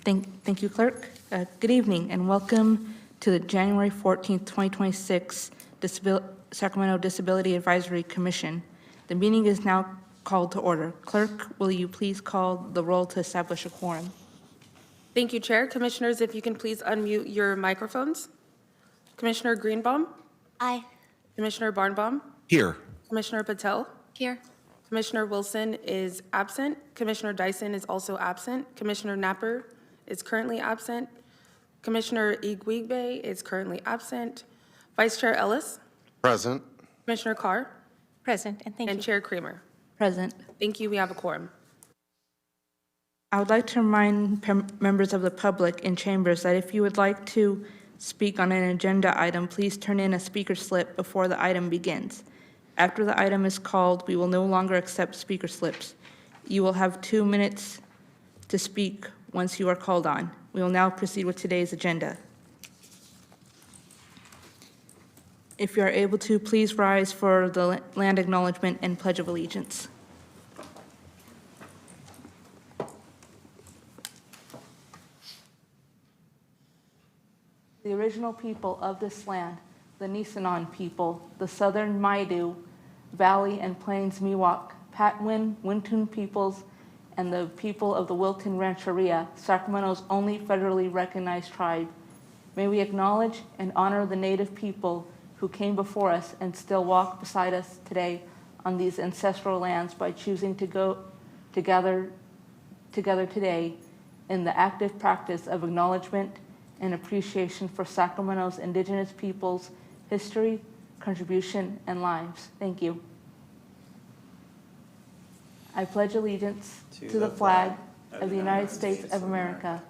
Thank you, Clerk. Good evening and welcome to the January 14th, 2026 Sacramento Disability Advisory Commission. The meeting is now called to order. Clerk, will you please call the roll to establish a quorum? Thank you, Chair. Commissioners, if you can please unmute your microphones. Commissioner Greenbaum? Aye. Commissioner Barnbaum? Here. Commissioner Patel? Here. Commissioner Wilson is absent. Commissioner Dyson is also absent. Commissioner Napper is currently absent. Commissioner Igwigbe is currently absent. Vice Chair Ellis? Present. Commissioner Carr? Present, and thank And you. Chair Kramer. Present. Thank you. We have a quorum. I would like to remind members of the public in chambers that if you would like to speak on an agenda item, please turn in a speaker slip before the item begins. After the item is called, we will no longer accept speaker slips. You will have 2 minutes to speak once you are called on. We will now proceed with today's agenda. If you are able to, please rise for the land acknowledgement and Pledge of Allegiance. The original people of this land, the Nisenan people, the Southern Maidu, Valley and Plains Miwok, Patwin, Wintun peoples, and the people of the Wilton Rancheria, Sacramento's only federally recognized tribe. May we acknowledge and honor the Native people who came before us and still walk beside us today on these ancestral lands by choosing to go together today in the active practice of acknowledgement and appreciation for Sacramento's indigenous peoples' history, contribution, and lives. Thank you. I pledge allegiance to the flag of the United States of America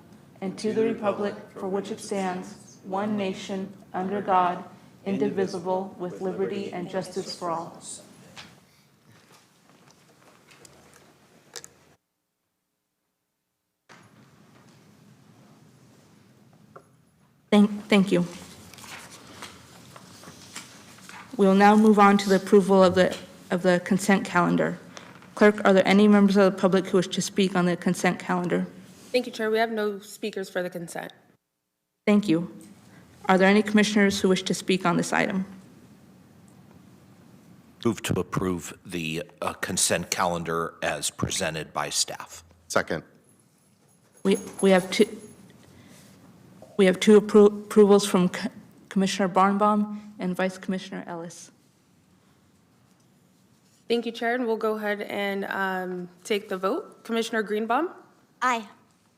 and to the republic for which it stands, one nation, under God, indivisible, with liberty and justice for all. Thank you. We will now move on to the approval of the consent calendar. Clerk, are there any members of the public who wish to speak on the consent calendar? Thank you, Chair. We have no speakers for the consent. Thank you. Are there any commissioners who wish to speak on this item? Move to approve the consent calendar as presented by staff. Second. We have two approvals from Commissioner Barnbaum and Vice Commissioner Ellis. Thank you, Chair, and we'll go ahead and take the vote. Commissioner Greenbaum? Aye.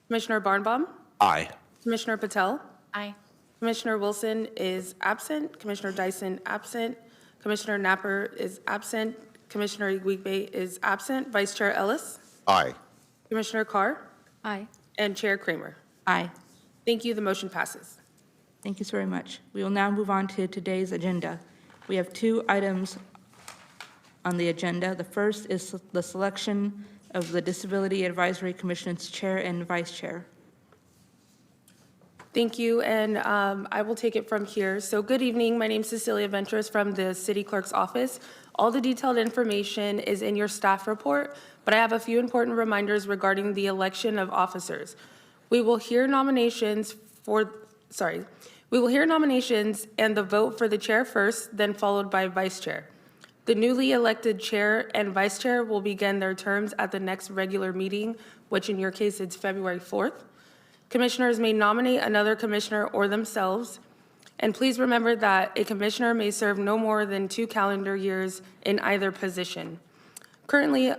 Commissioner Barnbaum? Aye. Commissioner Patel? Aye. Commissioner Wilson is absent. Commissioner Dyson absent. Commissioner Napper is absent. Commissioner Igwigbe is absent. Vice Chair Ellis? Aye. Commissioner Carr? Aye. And Chair Kramer. Aye. Thank you. The motion passes. Thank you so very much. We will now move on to today's agenda. We have 2 items on the agenda. The first is the selection of the Disability Advisory Commission's chair and vice chair. Thank you, and I will take it from here. So good evening. My name is Cecilia Ventures from the City Clerk's office. All the detailed information is in your staff report, but I have a few important reminders regarding the election of officers. We will hear nominations and the vote for the chair first, then followed by vice chair. The newly elected chair and vice chair will begin their terms at the next regular meeting, which in your case it's February 4th. Commissioners may nominate another commissioner or themselves. And please remember that a commissioner may serve no more than 2 calendar years in either position. Currently,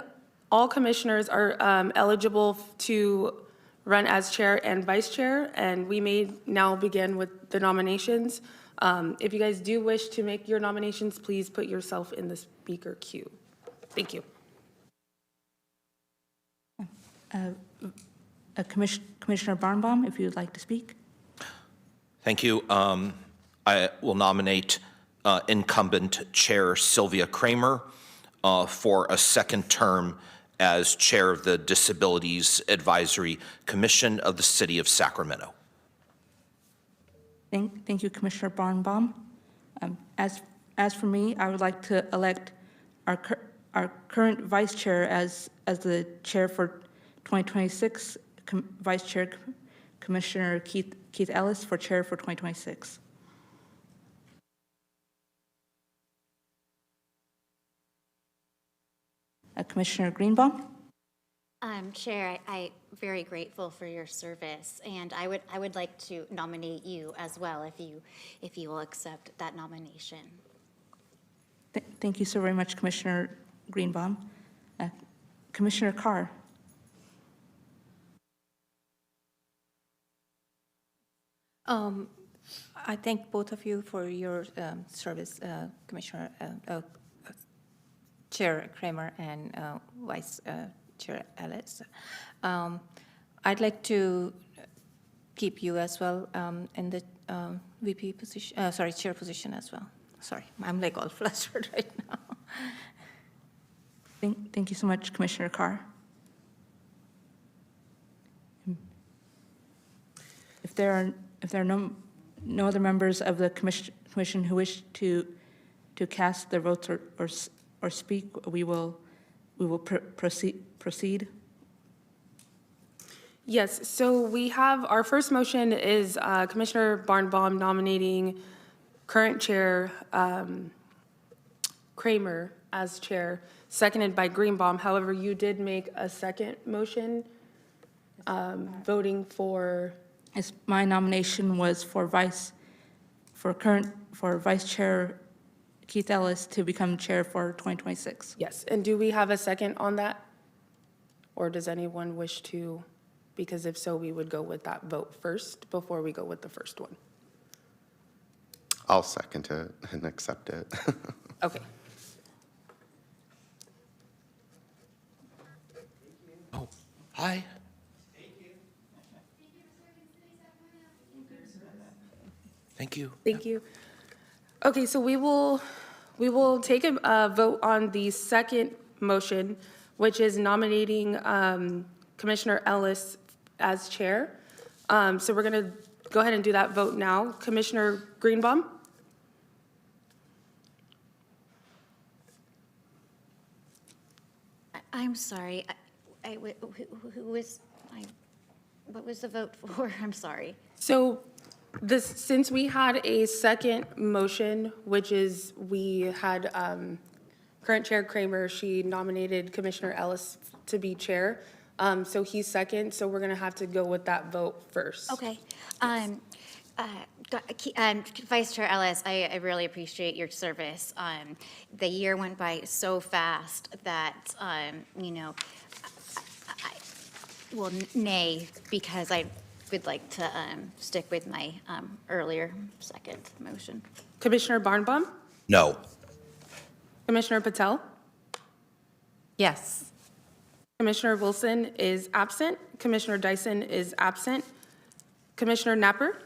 all commissioners are eligible to run as chair and vice chair, and we may now begin with the nominations. If you guys do wish to make your nominations, please put yourself in the speaker queue. Thank you. Commissioner Barnbaum, if you would like to speak. Thank you. I will nominate incumbent Chair Sylvia Kramer for a second term as Chair of the Disabilities Advisory Commission of the City of Sacramento. Thank you, Commissioner Barnbaum. As for me, I would like to elect our current vice chair as the chair for 2026, Vice Chair Commissioner Keith Ellis for chair for 2026. Commissioner Greenbaum? Chair, I'm very grateful for your service, and I would like to nominate you as well if you will accept that nomination. Thank you so very much, Commissioner Greenbaum. Commissioner Carr? I thank both of you for your service, Commissioner Chair Kramer and Vice Chair Ellis. I'd like to keep you as well in the VP position, chair position as well. Sorry, I'm like all flustered right now. Thank you so much, Commissioner Carr. If there are no other members of the commission who wish to cast their votes or speak, we will proceed. Yes, so we have, our first motion is Commissioner Barnbaum nominating current chair Kramer as chair, seconded by Greenbaum. However, you did make a second motion voting for. Yes, my nomination was for Vice Chair Keith Ellis to become chair for 2026. Yes, and do we have a second on that? Or does anyone wish to? Because if so, we would go with that vote first before we go with the first one. I'll second it and accept it. Okay. Oh, hi. Thank you. Thank you. Okay, so we will take a vote on the second motion, which is nominating Commissioner Ellis as chair. So we're going to go ahead and do that vote now. Commissioner Greenbaum? I'm sorry. What was the vote for? I'm sorry. So since we had a second motion, which is we had current chair Kramer, she nominated Commissioner Ellis to be chair. So he's second, so we're going to have to go with that vote first. Okay. Vice Chair Ellis, I really appreciate your service. The year went by so fast that, well, nay, because I would like to stick with my earlier second motion. Commissioner Barnbaum? No. Commissioner Patel? Yes. Commissioner Wilson is absent. Commissioner Dyson is absent. Commissioner Napper?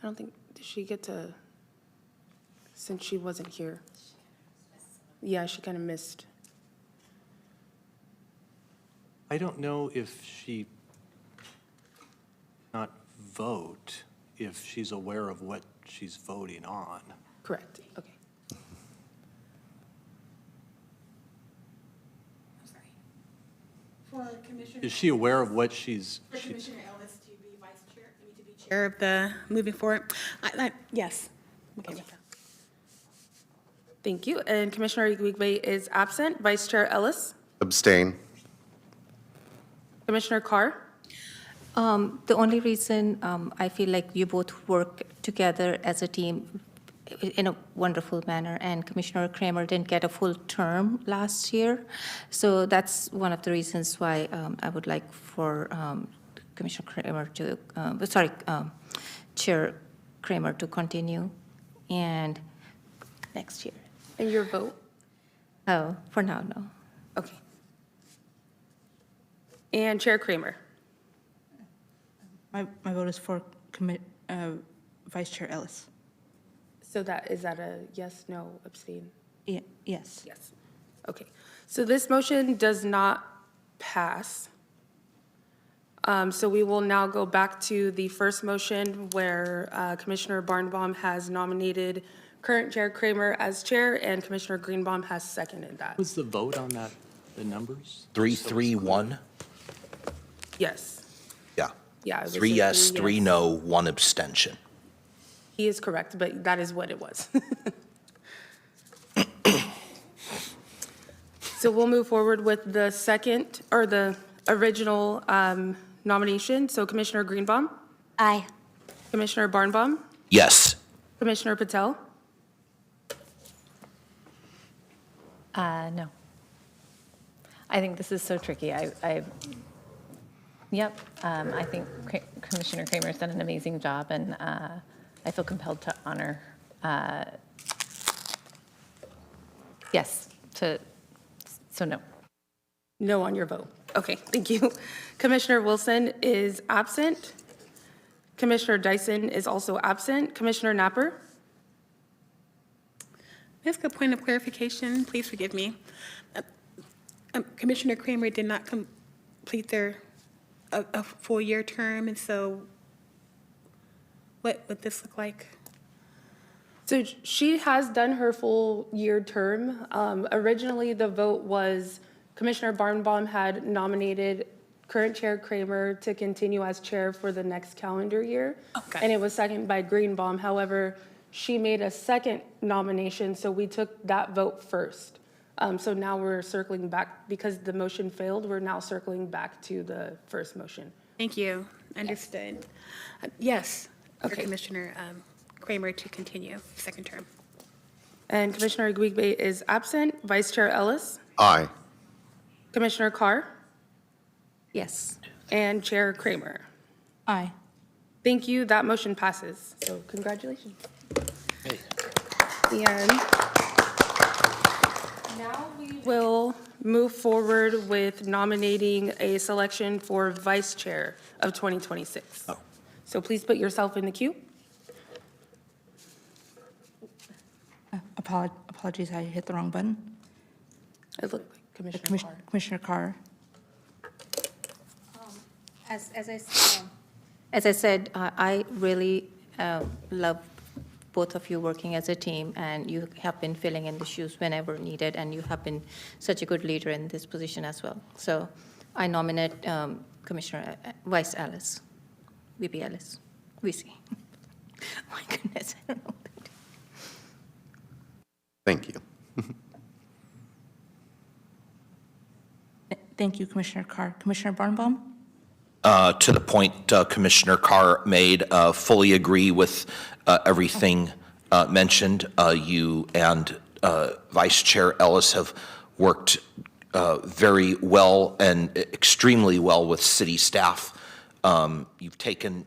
I don't think, did she get to, since she wasn't here? Yeah, she kind of missed. I don't know if she not vote if she's aware of what she's voting on. Correct, okay. Is she aware of what she's? Commissioner Ellis to be vice chair, to be chair of the, moving forward? Yes. Okay with that. Thank you. And Commissioner Igwe is absent. Vice Chair Ellis? Abstain. Commissioner Carr? The only reason I feel like you both work together as a team in a wonderful manner, and Commissioner Kramer didn't get a full term last year. So that's one of the reasons why I would like for Commissioner Kramer to, Chair Kramer to continue, and next year. And your vote? Oh, for now, no. Okay. And Chair Kramer? My vote is for Vice Chair Ellis. So is that a yes, no, abstain? Yes. Yes. Okay. So this motion does not pass. So we will now go back to the first motion where Commissioner Barnbaum has nominated current Chair Kramer as chair and Commissioner Greenbaum has seconded that. What was the vote on that The numbers? 3-3-1? Yes. Yeah. Yeah, it was a 3 yes, 3 3 yes. no, 1 abstention. He is correct, but that is what it was. So we'll move forward with the second, or the original nomination. So Commissioner Greenbaum, Aye. Commissioner Barnbaum, Yes. Commissioner Patel, No. I think this is so tricky. Yep, I think Commissioner Kramer's done an amazing job, and I feel compelled to honor, yes, so no. no on your vote. Okay, thank you. Commissioner Wilson is absent. Commissioner Dyson is also absent. Commissioner Napper? That's a point of clarification. Please forgive me. Commissioner Kramer did not complete their a full year term, and so what would this look like? So she has done her full year term. Originally, the vote was Commissioner Barnbaum had nominated current Chair Kramer to continue as chair for the next calendar year. Okay. And it was seconded by Greenbaum. However, she made a second nomination, so we took that vote first. So now we're circling back, because the motion failed, we're now circling back to the first motion. Thank you. Understood. Yes, for Okay. Commissioner Kramer to continue second term. And Commissioner Guigbe is absent. Vice Chair Ellis, Aye. Commissioner Carr, Yes. and Chair Kramer. Aye. Thank you. That motion passes. So congratulations. And now we will move forward with nominating a selection for Vice Chair of 2026. So please put yourself in the queue. Apologies, I hit the wrong button. It looked like Commissioner Carr. Commissioner Carr. As I said, I really love both of you working as a team, and you have been filling in the shoes whenever needed, and you have been such a good leader in this position as well. So I nominate Commissioner Vice Ellis, VP Ellis, VC. My goodness, I don't know. Thank you. Thank you, Commissioner Carr. Commissioner Barnbaum? To the point Commissioner Carr made, fully agree with everything mentioned. You and Vice Chair Ellis have worked very well and extremely well with city staff. You've taken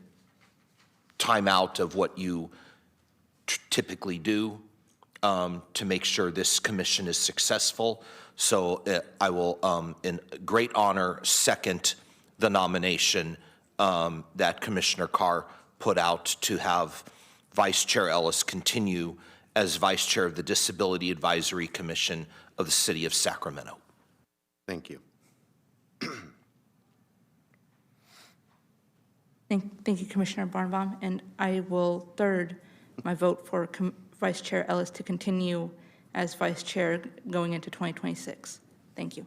time out of what you typically do to make sure this commission is successful. So I will, in great honor, second the nomination that Commissioner Carr put out to have Vice Chair Ellis continue as Vice Chair of the Disability Advisory Commission of the City of Sacramento. Thank you. Thank you, Commissioner Barnbaum. And I will third my vote for Vice Chair Ellis to continue as Vice Chair going into 2026. Thank you.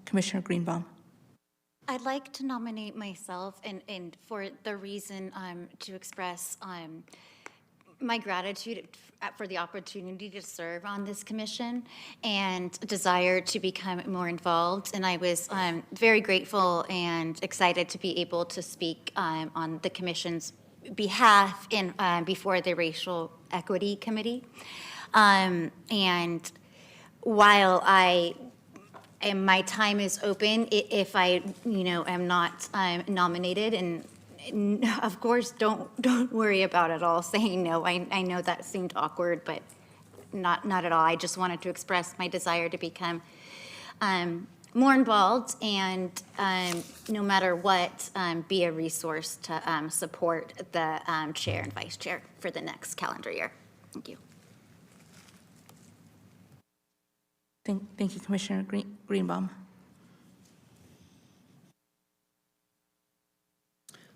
Commissioner Greenbaum. I'd like to nominate myself, and for the reason to express my gratitude for the opportunity to serve on this commission and desire to become more involved. And I was very grateful and excited to be able to speak on the commission's behalf before the Racial Equity Committee. And while and my time is open if I, am not nominated. And of course, don't worry about it all saying no. I know that seemed awkward, but not at all. I just wanted to express my desire to become more involved and no matter what, be a resource to support the chair and vice chair for the next calendar year. Thank you. Thank you, Commissioner Greenbaum.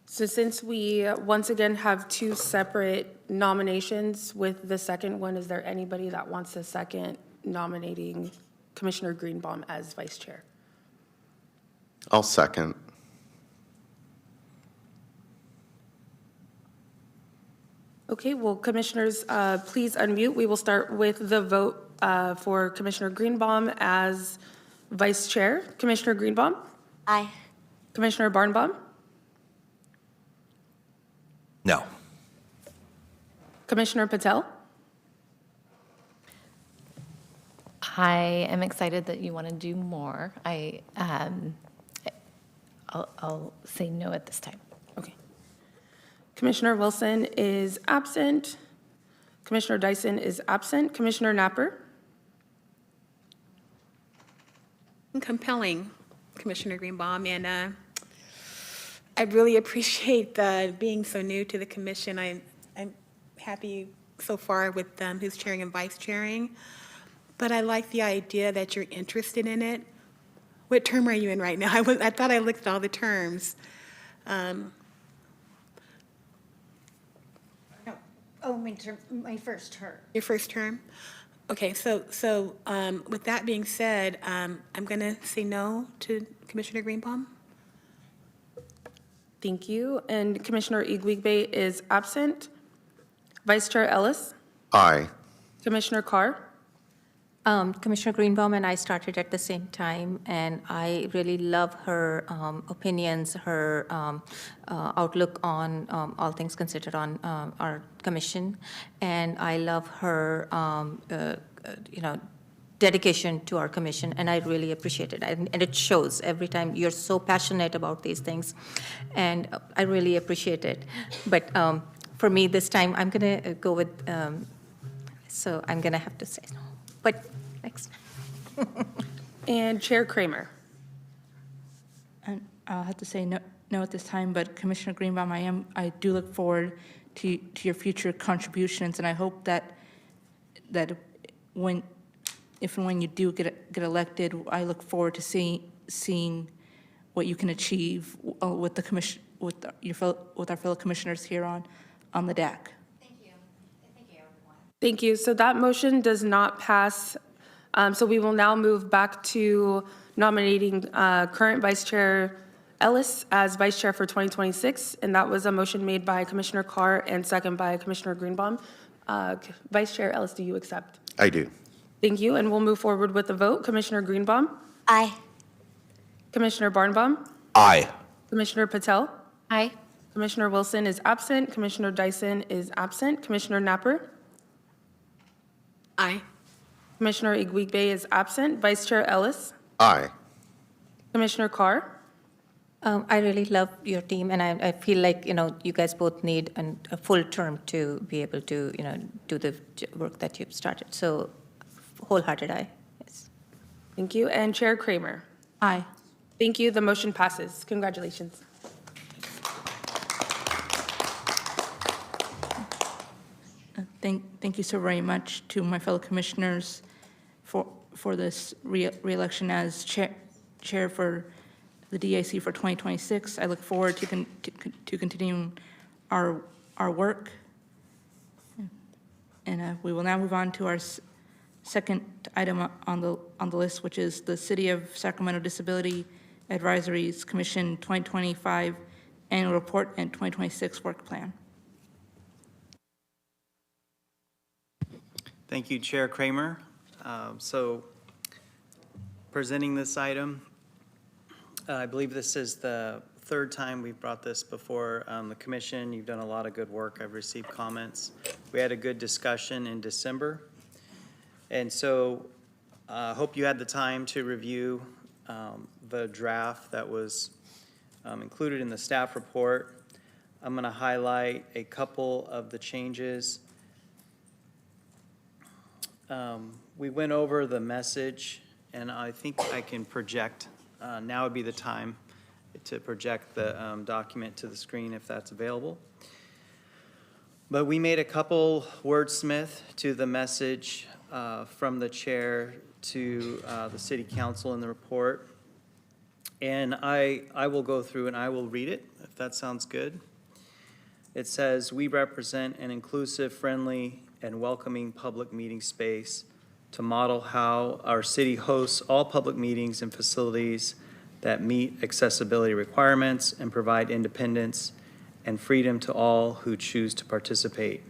So since we once again have two separate nominations with the second one, is there anybody that wants a second nominating Commissioner Greenbaum as vice chair. I'll second. Okay, well, commissioners, please unmute. We will start with the vote for Commissioner Greenbaum as vice chair. Commissioner Greenbaum? Aye. Commissioner Barnbaum? No. Commissioner Patel? I am excited that you want to do more. I'll say no at this time. Okay. Commissioner Wilson is absent. Commissioner Dyson is absent. Commissioner Napper? Compelling, Commissioner Greenbaum, and I really appreciate being so new to the commission. I'm happy so far with who's chairing and vice chairing, but I like the idea that you're interested in it. What term are you in right now? I thought I looked at all the terms. Oh, my first term. Your first term? Okay, so with that being said, I'm going to say no to Commissioner Greenbaum. Thank you. And Commissioner Igwigbe is absent. Vice Chair Ellis? Aye. Commissioner Carr? Commissioner Greenbaum and I started at the same time, and I really love her opinions, her outlook on all things considered on our commission, and I love her, dedication to our commission, and I really appreciate it. And it shows every time. You're so passionate about these things, and I really appreciate it. But for me, this time, I'm going to go with, so I'm going to have to say no. But next. And Chair Kramer? And I'll have to say no at this time, but Commissioner Greenbaum, I do look forward to your future contributions, and I hope that if and when you do get elected, I look forward to seeing what you can achieve with the commission, with our fellow commissioners here on the DAC. Thank you. Thank you, everyone. Thank you. So that motion does not pass. So we will now move back to nominating current Vice Chair Ellis as Vice Chair for 2026. And that was a motion made by Commissioner Carr and second by Commissioner Greenbaum. Vice Chair Ellis, do you accept? I do. Thank you. And we'll move forward with the vote. Commissioner Greenbaum? Aye. Commissioner Barnbaum? Aye. Commissioner Patel? Aye. Commissioner Wilson is absent. Commissioner Dyson is absent. Commissioner Napper? Aye. Commissioner Igwigbe is absent. Vice Chair Ellis? Aye. Commissioner Carr? I really love your team, and I feel like, you guys both need a full term to be able to, do the work that you've started. So wholehearted aye, yes. Thank you. And Chair Kramer? Aye. Thank you. The motion passes. Congratulations. Thank you so very much to my fellow commissioners for this re-election as chair for the DAC for 2026. I look forward to continuing our work. And we will now move on to our second item on the list, which is the City of Sacramento Disability Advisories Commission 2025 Annual Report and 2026 Work Plan. Thank you, Chair Kramer. So presenting this item, I believe this is the third time we've brought this before the commission. You've done a lot of good work. I've received comments. We had a good discussion in December. And so I hope you had the time to review the draft that was included in the staff report. I'm going to highlight a couple of the changes. We went over the message, and I think I can project. Now would be the time to project the document to the screen if that's available. But we made a couple wordsmith to the message from the chair to the city council in the report. And I will go through and I will read it, if that sounds good. It says, "We represent an inclusive, friendly, and welcoming public meeting space to model how our city hosts all public meetings and facilities that meet accessibility requirements and provide independence and freedom to all who choose to participate.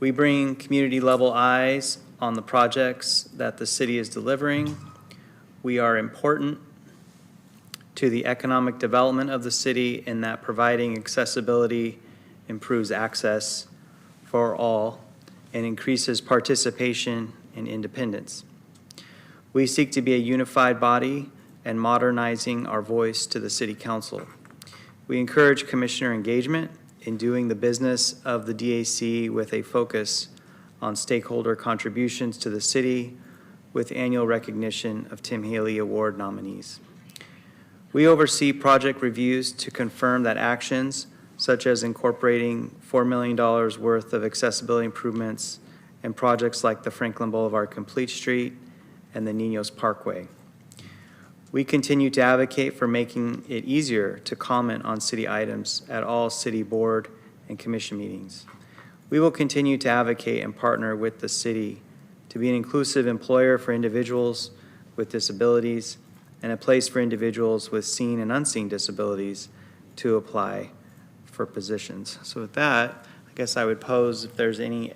We bring community-level eyes on the projects that the city is delivering. We are important to the economic development of the city in that providing accessibility improves access for all and increases participation and independence. We seek to be a unified body and modernizing our voice to the City Council. We encourage commissioner engagement in doing the business of the DAC with a focus on stakeholder contributions to the city with annual recognition of Tim Haley Award nominees. We oversee project reviews to confirm that actions such as incorporating $4 million worth of accessibility improvements and projects like the Franklin Boulevard Complete Street and the Ninos Parkway. We continue to advocate for making it easier to comment on city items at all city board and commission meetings. We will continue to advocate and partner with the city to be an inclusive employer for individuals with disabilities and a place for individuals with seen and unseen disabilities to apply for positions. So with that, I guess I would pose if there's any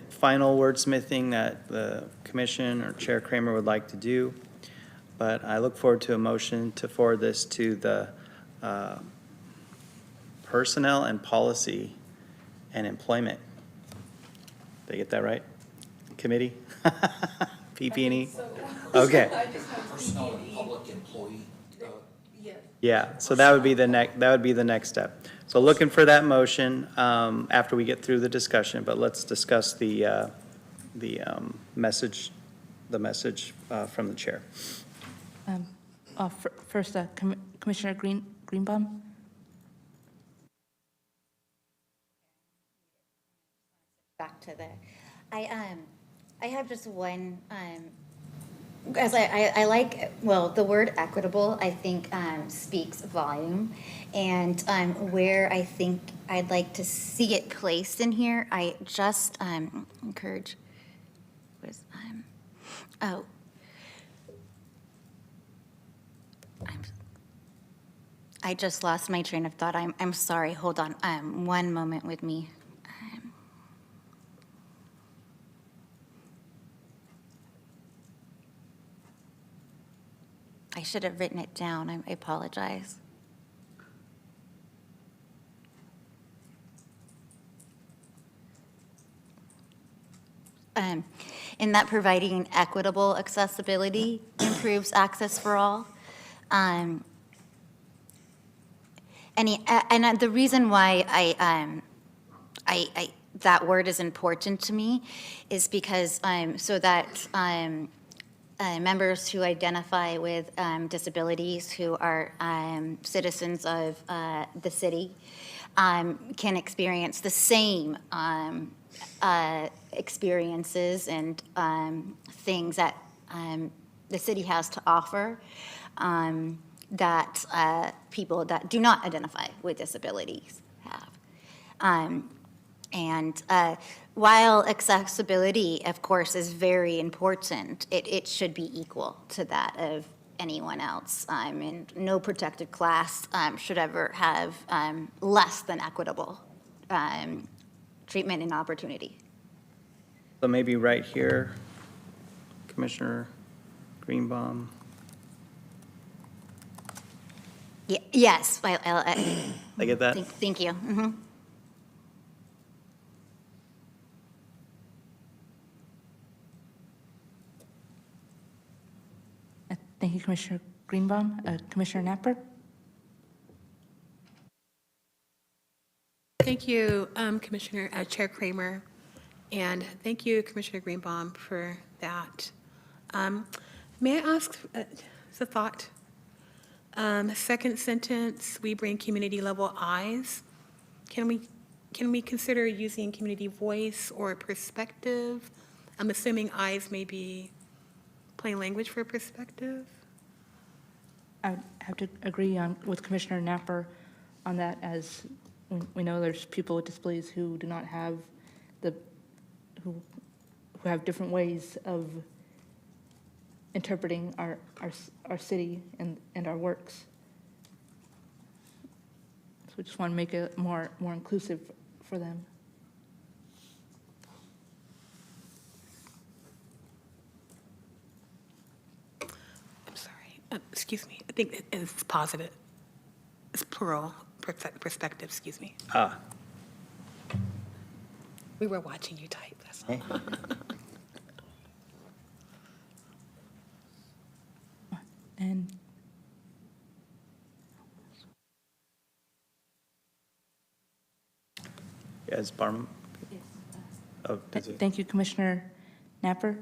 final wordsmithing that the commission or Chair Kramer would like to do. But I look forward to a motion to forward this to the Personnel and Policy and Employment. Did I get that right? Committee? PP&E? Okay. Personnel and public employee. Yeah, so that would be the next step. So looking for that motion after we get through the discussion, but let's discuss the message from the chair. First, Commissioner Greenbaum. Back to the, I have just one, as I like, well, the word equitable, I think, speaks volume. And where I think I'd like to see it placed in here, I just encourage, I just lost my train of thought. I'm sorry. Hold on. One moment with me. I should have written it down. I apologize. In that providing equitable accessibility improves access for all. And the reason why I that word is important to me is because so that members who identify with disabilities who are citizens of the city can experience the same experiences and things that the city has to offer that people that do not identify with disabilities have. And while accessibility, of course, is very important, it should be equal to that of anyone else. And no protected class should ever have less than equitable treatment and opportunity. So maybe right here, Commissioner Greenbaum. Yes. I get that? Thank you. Mm-hmm. Thank you, Commissioner Greenbaum. Commissioner Napper? Thank you, Commissioner, Chair Kramer, and thank you, Commissioner Greenbaum, for that. May I ask the thought? Second sentence, we bring community level eyes. Can we consider using community voice or perspective? I'm assuming eyes may be plain language for perspective. I have to agree with Commissioner Napper on that, as we know there's people with disabilities who do not have who who have different ways of interpreting our city and our works. So we just want to make it more inclusive for them. I'm sorry, excuse me, I think it's positive. It's plural perspective, excuse me. Ah, We were watching you type, that's all. And yes, Barnum? Oh, does it? thank you, Commissioner Napper.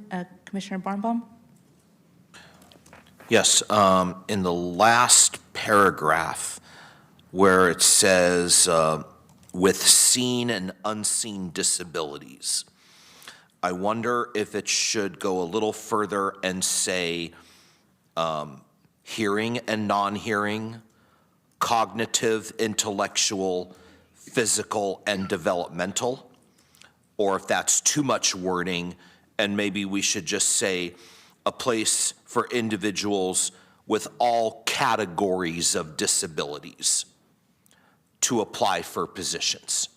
Commissioner Barnbaum? Yes, in the last paragraph where it says, with seen and unseen disabilities, I wonder if it should go a little further and say, hearing and non-hearing, cognitive, intellectual, physical, and developmental, or if that's too much wording, and maybe we should just say a place for individuals with all categories of disabilities to apply for positions.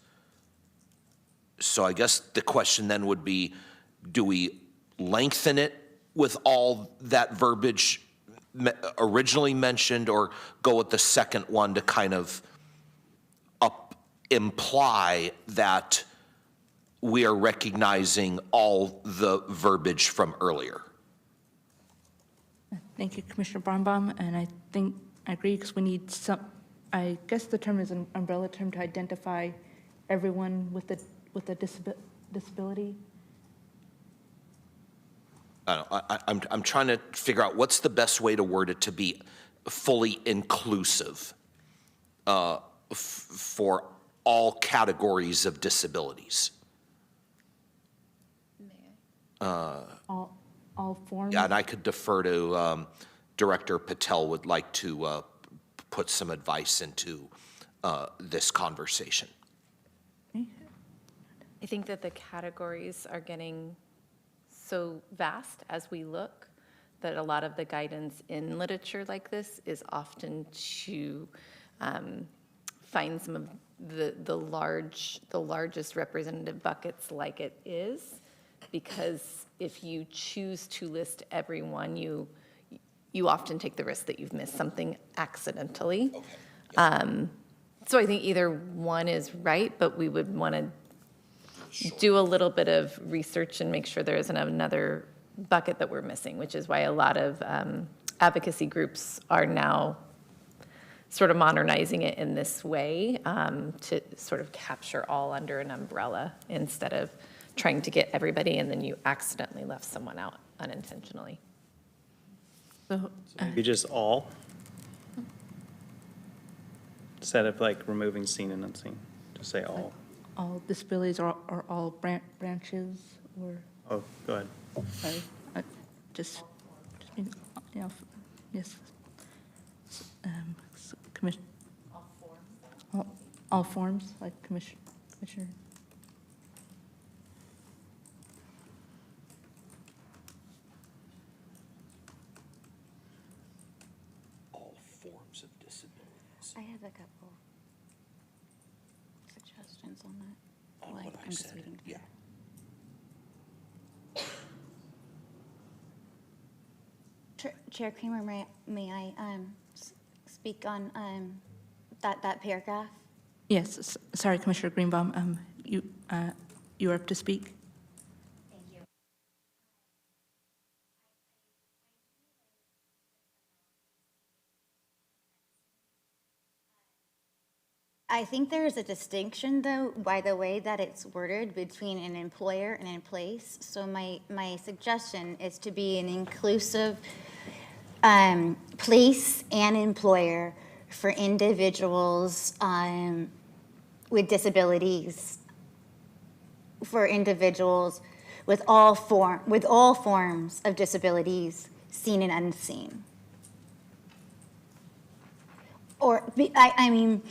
So I guess the question then would be, do we lengthen it with all that verbiage originally mentioned, or go with the second one to kind of imply that we are recognizing all the verbiage from earlier? Thank you, Commissioner Barnbaum, and I think I agree because we need some, I guess the term is an umbrella term to identify everyone with a disability. I'm trying to figure out what's the best way to word it to be fully inclusive for all categories of disabilities. All forms. Yeah, and I could defer to Director Patel would like to put some advice into this conversation. I think that the categories are getting so vast as we look that a lot of the guidance in literature like this is often to find some of the largest representative buckets like it is, because if you choose to list everyone, you often take the risk that you've missed something accidentally. Okay. So I think either one is right, but we would want to do a little bit of research and make sure there isn't another bucket that we're missing, which is why a lot of advocacy groups are now sort of modernizing it in this way to sort of capture all under an umbrella instead of trying to get everybody and then you accidentally left someone out unintentionally. So, Maybe just all? Instead of like removing seen and unseen, just say all. all disabilities are all branches, or, Oh, go ahead. sorry, just, you know, yes. Commission. All forms, like Commissioner. All forms of disabilities. I have a couple suggestions on that. On Like, what I I'm just said, reading yeah. through. Chair Kramer, may I speak on that paragraph? Yes, sorry, Commissioner Greenbaum, you are up to speak. Thank you. I think there is a distinction, though, by the way that it's worded between an employer and in place. So my suggestion is to be an inclusive place and employer for individuals with disabilities, for individuals with all forms of disabilities, seen and unseen. Or I mean,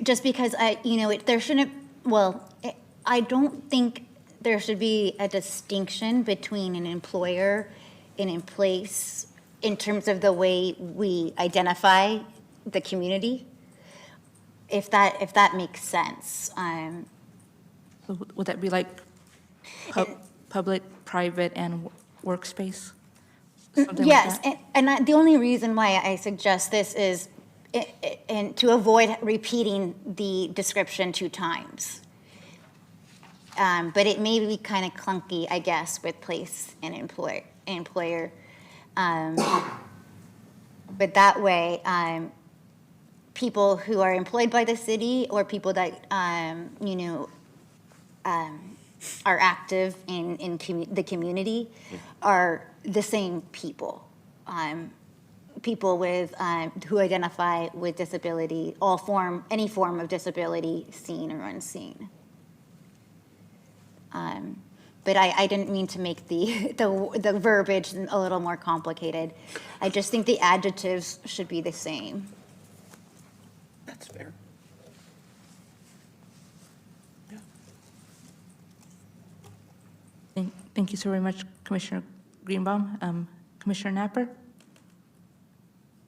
just because there shouldn't. Well, I don't think there should be a distinction between an employer and in place in terms of the way we identify the community, if that makes sense. So would that be like public, private, and workspace? Something like Yes, that? the only reason why I suggest this is and to avoid repeating the description 2 times. But it may be kind of clunky, I guess, with place and employer. But that way, people who are employed by the city or people that, are active in the community are the same people. People with, who identify with disability, any form of disability, seen or unseen. But I didn't mean to make the verbiage a little more complicated. I just think the adjectives should be the same. That's fair. Thank you so very much, Commissioner Greenbaum. Commissioner Napper?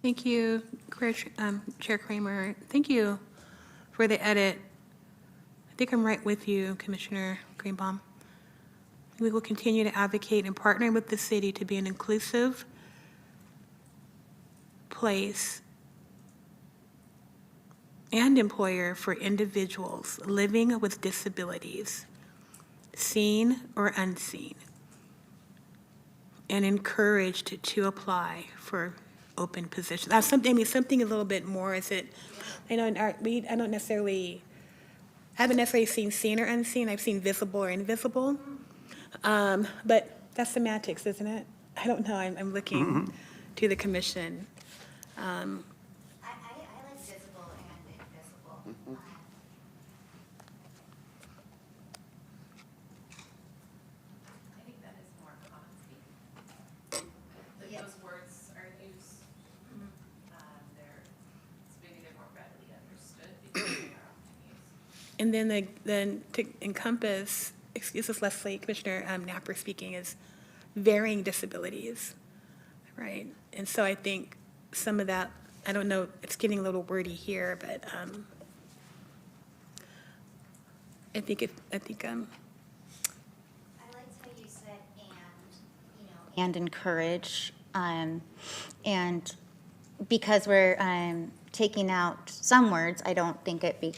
Thank you, Chair Kramer. Thank you for the edit. I think I'm right with you, Commissioner Greenbaum. We will continue to advocate and partner with the city to be an inclusive place and employer for individuals living with disabilities, seen or unseen, and encouraged to apply for open positions. That's something, something a little bit more, is it, I haven't necessarily seen or unseen, I've seen visible or invisible. But that's semantics, isn't it? I don't know, I'm looking to the commission. I like visible and invisible. I think that is more common speak. Like those words are used, maybe they're more readily understood because they are often used. And then to encompass, excuse us, Leslie, Commissioner Napper speaking, is varying disabilities, right? And so I think some of that, I don't know, it's getting a little wordy here, but I think I liked how you said and encourage, and because we're taking out some words, I don't think it'd be,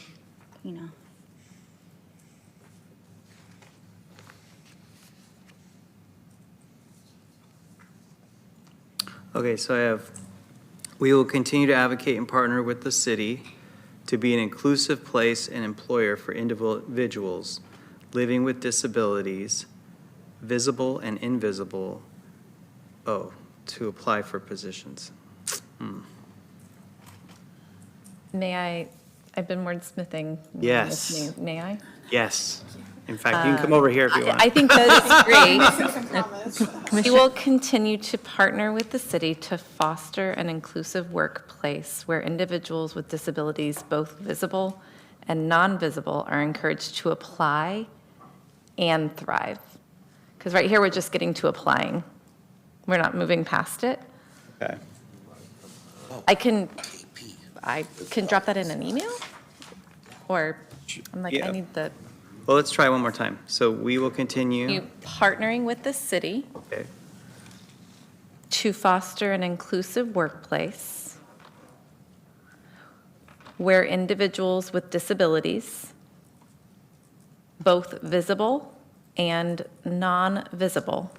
Okay, so we will continue to advocate and partner with the city to be an inclusive place and employer for individuals living with disabilities, visible and invisible, to apply for positions. May I've been wordsmithing. while Yes. listening. May I? Yes. In fact, you can come over here if you want. I think that is great. We will continue to partner with the city to foster an inclusive workplace where individuals with disabilities, both visible and non-visible, are encouraged to apply and thrive. Because right here, we're just getting to applying. We're not moving past it. Okay. I can drop that in an email? Or, I'm like, Yeah. I need the, Well, let's try one more time. So we will continue. you partnering with the city Okay. to foster an inclusive workplace where individuals with disabilities, both visible and non-visible,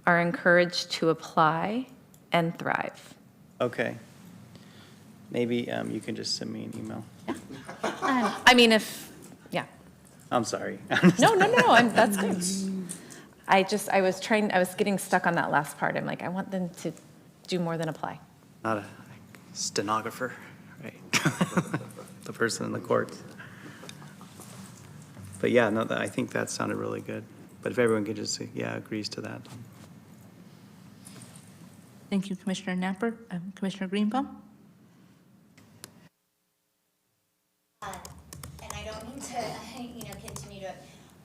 are encouraged to apply and thrive. Okay. Maybe you can just send me an email. I mean, yeah. I'm sorry. No, that's good. I was getting stuck on that last part. I'm like, I want them to do more than apply. Not a stenographer, right? The person in the court. But yeah, no, I think that sounded really good. But if everyone could just, agrees to that. Thank you, Commissioner Napper. Commissioner Greenbaum? And I don't mean to, continue to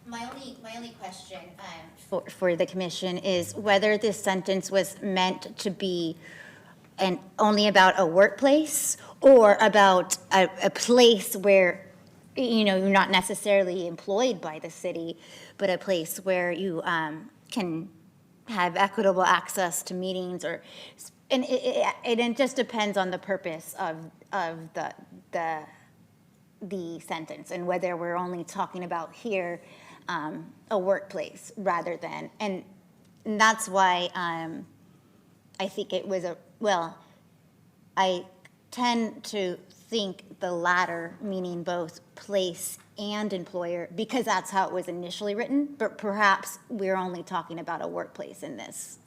My only question for the commission is whether this sentence was meant to be only about a workplace or about a place where, you're not necessarily employed by the city, but a place where you can have equitable access to meetings and it just depends on the purpose of the sentence and whether we're only talking about here a workplace rather than, and that's why I think it was I tend to think the latter, meaning both place and employer, because that's how it was initially written, but perhaps we're only talking about a workplace in this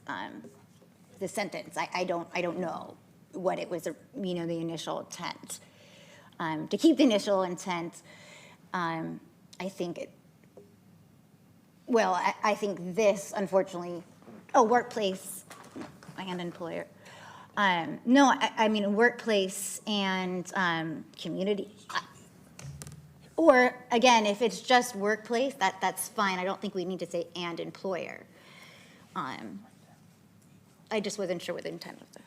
sentence. I don't know what it was, the initial intent. To keep the initial intent, I think I think this, unfortunately, workplace and employer. No, I mean, workplace and community. Or, again, if it's just workplace, that's fine. I don't think we need to say and employer. I just wasn't sure what the intent of this.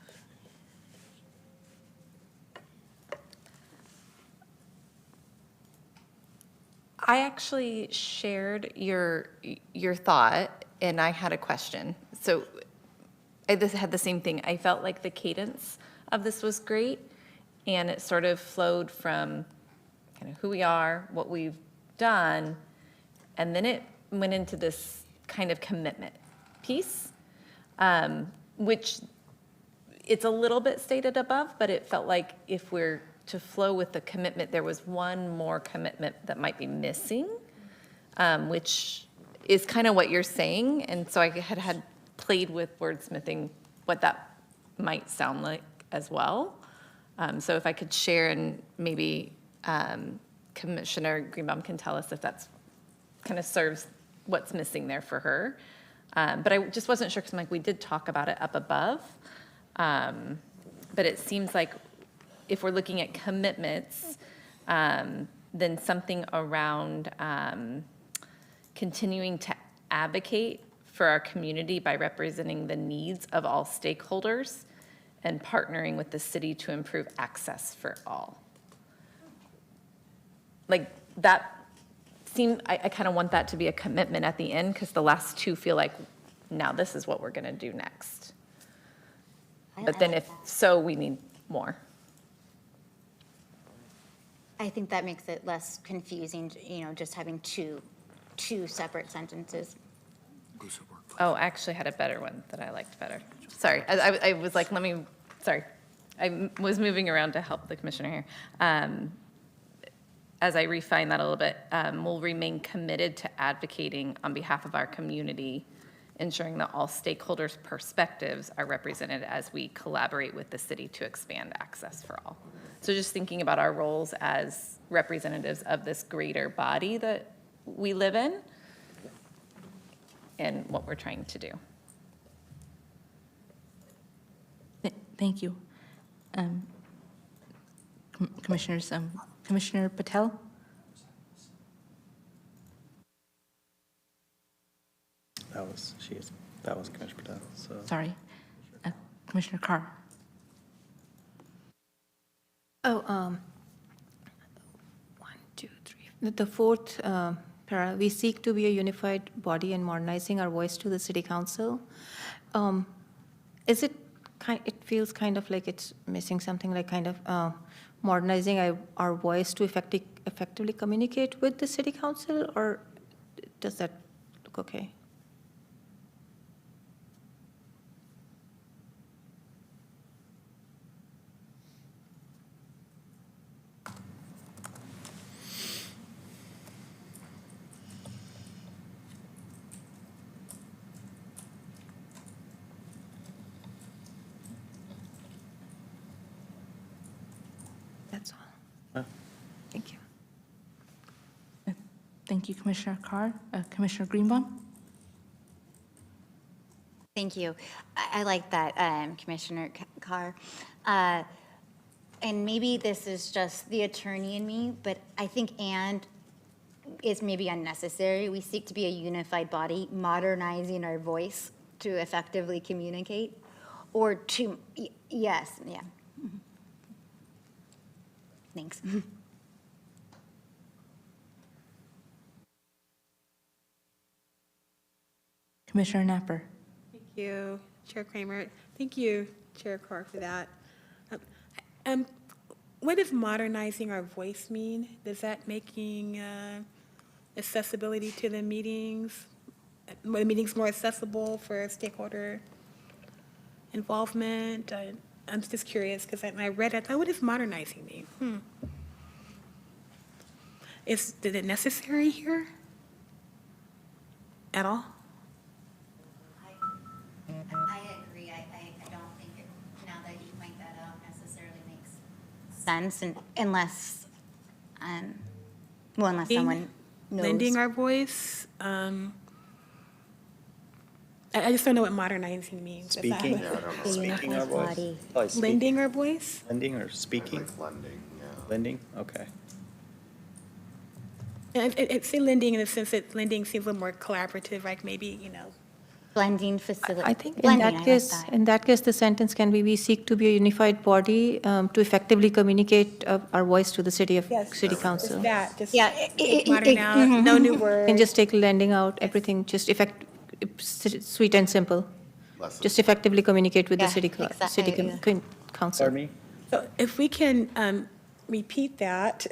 I actually shared your thought, and I had a question. So I had the same thing. I felt like the cadence of this was great, and it sort of flowed from kind of who we are, what we've done, and then it went into this kind of commitment piece, which it's a little bit stated above, but it felt like if we're to flow with the commitment, there was one more commitment that might be missing, which is kind of what you're saying. And so I had played with wordsmithing what that might sound like as well. So if I could share, and maybe Commissioner Greenbaum can tell us if that's kind of serves what's missing there for her. But I just wasn't sure, because we did talk about it up above. But it seems like if we're looking at commitments, then something around continuing to advocate for our community by representing the needs of all stakeholders and partnering with the city to improve access for all. Like that seemed, I kind of want that to be a commitment at the end, because the last two feel like, now this is what we're going to do next. But then if so, we need more. I think that makes it less confusing, just having two separate sentences. Oh, I actually had a better one that I liked better. Sorry, I was like, sorry. I was moving around to help the commissioner here. As I refine that a little bit, we'll remain committed to advocating on behalf of our community, ensuring that all stakeholders' perspectives are represented as we collaborate with the city to expand access for all. So just thinking about our roles as representatives of this greater body that we live in and what we're trying to do. Thank you. Commissioners, Commissioner Patel? That was Commissioner Patel, so. Sorry. Commissioner Carr? Oh, 1, 2, 3. The fourth para, we seek to be a unified body and modernizing our voice to the city council. Is it it feels kind of like it's missing something, like kind of modernizing our voice to effectively communicate with the city council, or does that look okay? That's all. Thank you. Thank you, Commissioner Carr. Commissioner Greenbaum? Thank you. I like that, Commissioner Carr. And maybe this is just the attorney in me, but I think and is maybe unnecessary. We seek to be a unified body, modernizing our voice to effectively communicate, or to, yes, yeah. Mhm. Thanks. Commissioner Napper. Thank you, Chair Kramer. Thank you, Chair Carr, for that. Um, What does modernizing our voice mean? Does that making accessibility to the meetings more accessible for stakeholder involvement? I'm just curious, because I read it, I thought, what does modernizing mean? Is it necessary here at all? I agree. I don't think it, now that you point that out, necessarily makes sense unless, unless someone knows. Lending our voice? I just don't know what modernizing means. Is that- Speaking, Yeah, I don't know. speaking our voice? Body. Probably speaking. Lending our voice? Lending or speaking? Like lending, yeah. Lending, okay. And it's say lending in the sense that lending seems a little more collaborative, like maybe, Blending facility. I think in Blending, I that like case, that. in that case, the sentence can be, we seek to be a unified body to effectively communicate our voice to the city council. Just that, just Yeah, take modern out, no new words. And just take lending out, everything, just sweet and simple. Less Just effectively communicate with the Yeah, city council. Pardon me? So if we can repeat that,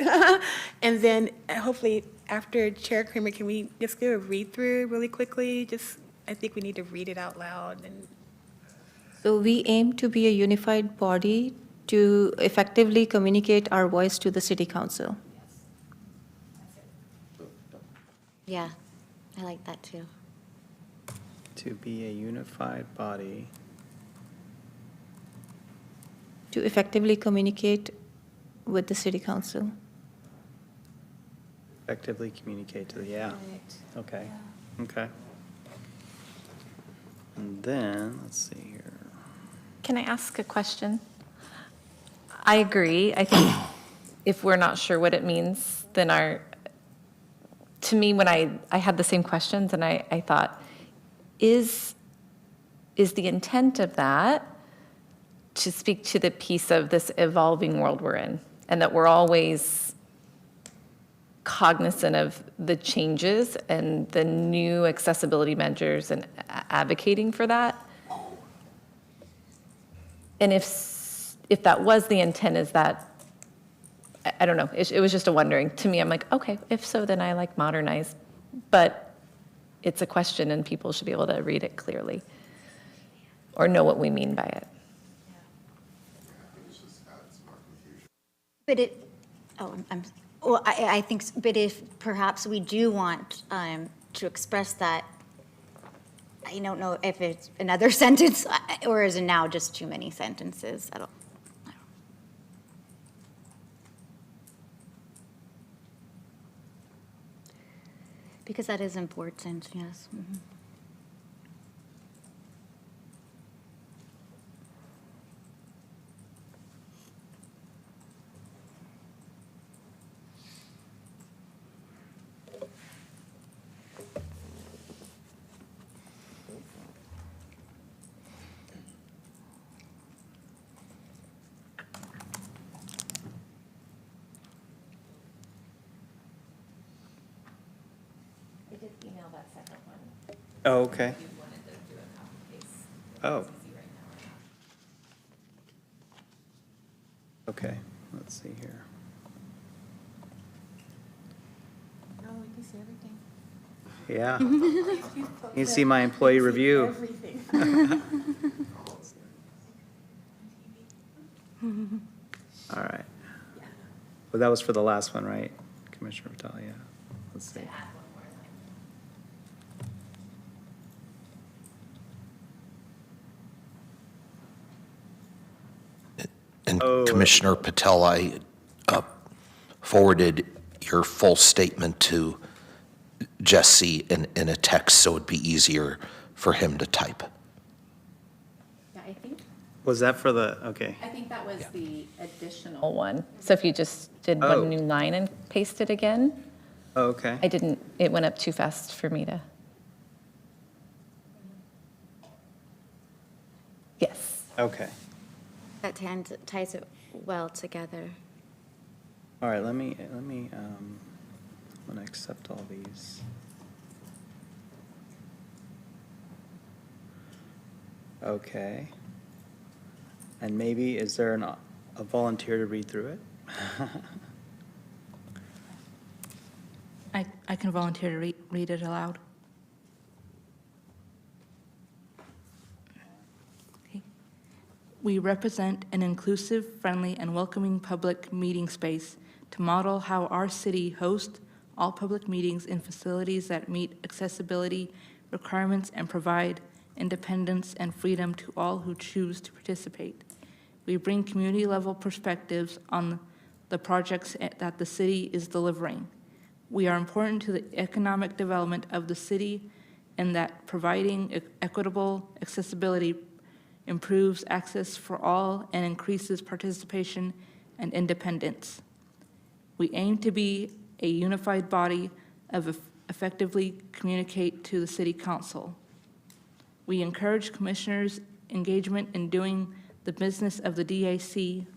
and then hopefully after Chair Kramer, can we just do a read-through really quickly? Just, I think we need to read it out loud and. So we aim to be a unified body to effectively communicate our voice to the city council. Yeah, I like that too. To be a unified body. To effectively communicate with the city council. Effectively communicate to the, yeah. Okay, okay. And then, let's see here. Can I ask a question? I agree. I think if we're not sure what it means, then to me, when I had the same questions and I thought, is the intent of that to speak to the piece of this evolving world we're in, and that we're always cognizant of the changes and the new accessibility measures and advocating for that? And if that was the intent, is that, I don't know, it was just a wondering. To me, I'm like, okay, if so, then I like modernize. But it's a question and people should be able to read it clearly or know what we mean by it. But well, I think, but if perhaps we do want to express that, I don't know if it's another sentence or is it now just too many sentences? I don't. Because that is important, yes. Mhm. I did email that second one. Oh, okay. You wanted to do a copy paste. Oh. Okay, let's see here. Oh, we can see everything. Yeah. You see my employee review. Everything. All right. Well, that was for the last one, right, Commissioner Vitale? Yeah. Let's see. And Oh. Commissioner Patel, I forwarded your full statement to Jesse in a text, so it'd be easier for him to type. Yeah, Was that for the, okay. I think that was the additional one. So if you just did Oh. one new line and pasted again, Oh, okay. it went up too fast for me to. Yes. Okay. That ties it well together. All right, let me, I'm gonna accept all these. Okay. And maybe, is there a volunteer to read through it? I can volunteer to read it aloud. Okay. We represent an inclusive, friendly, and welcoming public meeting space to model how our city hosts all public meetings in facilities that meet accessibility requirements and provide independence and freedom to all who choose to participate. We bring community-level perspectives on the projects that the city is delivering. We are important to the economic development of the city in that providing equitable accessibility improves access for all and increases participation and independence. We aim to be a unified body of effectively communicate to the City Council. We encourage commissioners' engagement in doing the business of the DAC.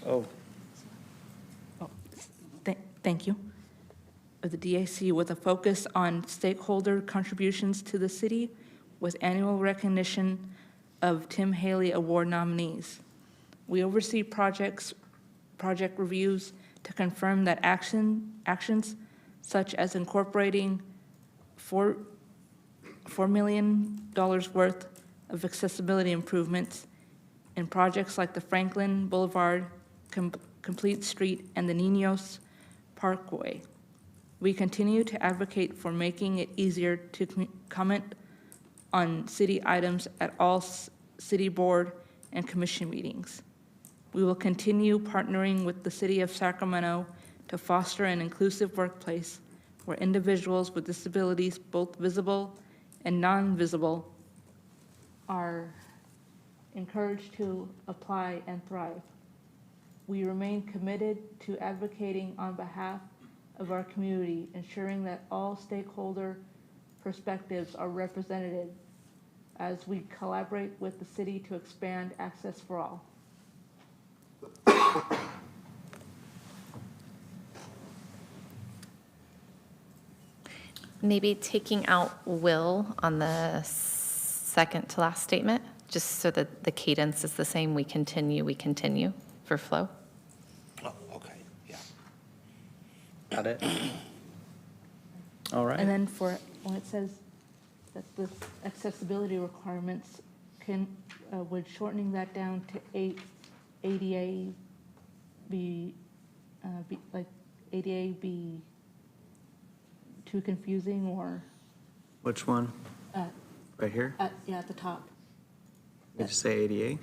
Oh, Thank you. Of the DAC with a focus on stakeholder contributions to the city with annual recognition of Tim Haley Award nominees. We oversee project reviews to confirm that actions such as incorporating $4 million worth of accessibility improvements in projects like the Franklin Boulevard Complete Street and the Niños Parkway. We continue to advocate for making it easier to comment on city items at all city board and commission meetings. We will continue partnering with the City of Sacramento to foster an inclusive workplace where individuals with disabilities, both visible and non-visible, are encouraged to apply and thrive. We remain committed to advocating on behalf of our community, ensuring that all stakeholder perspectives are represented as we collaborate with the city to expand access for all. Maybe taking out will on the second to last statement, just so that the cadence is the same. We continue for flow. Oh, okay, yeah. got it. All right. And then for, when it says that the accessibility requirements would shortening that down to ADA be too confusing or? Which one? Right here? Yeah, at the top. Did you say ADA?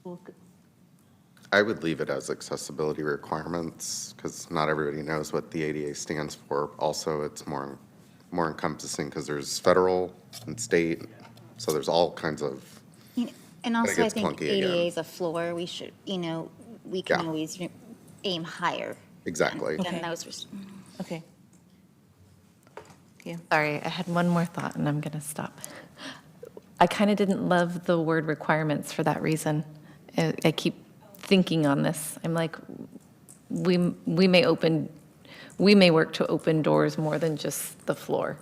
Well, I would leave it as accessibility requirements because not everybody knows what the ADA stands for. Also, it's more encompassing because there's federal and state, so there's all kinds of. And also, I gets think clunky again. ADA is a floor. We should, we can Yeah. always aim higher Exactly. than Okay. those. okay. Yeah. Sorry, I had one more thought and I'm going to stop. I kind of didn't love the word requirements for that reason. I keep thinking on this. I'm like, we may work to open doors more than just the floor.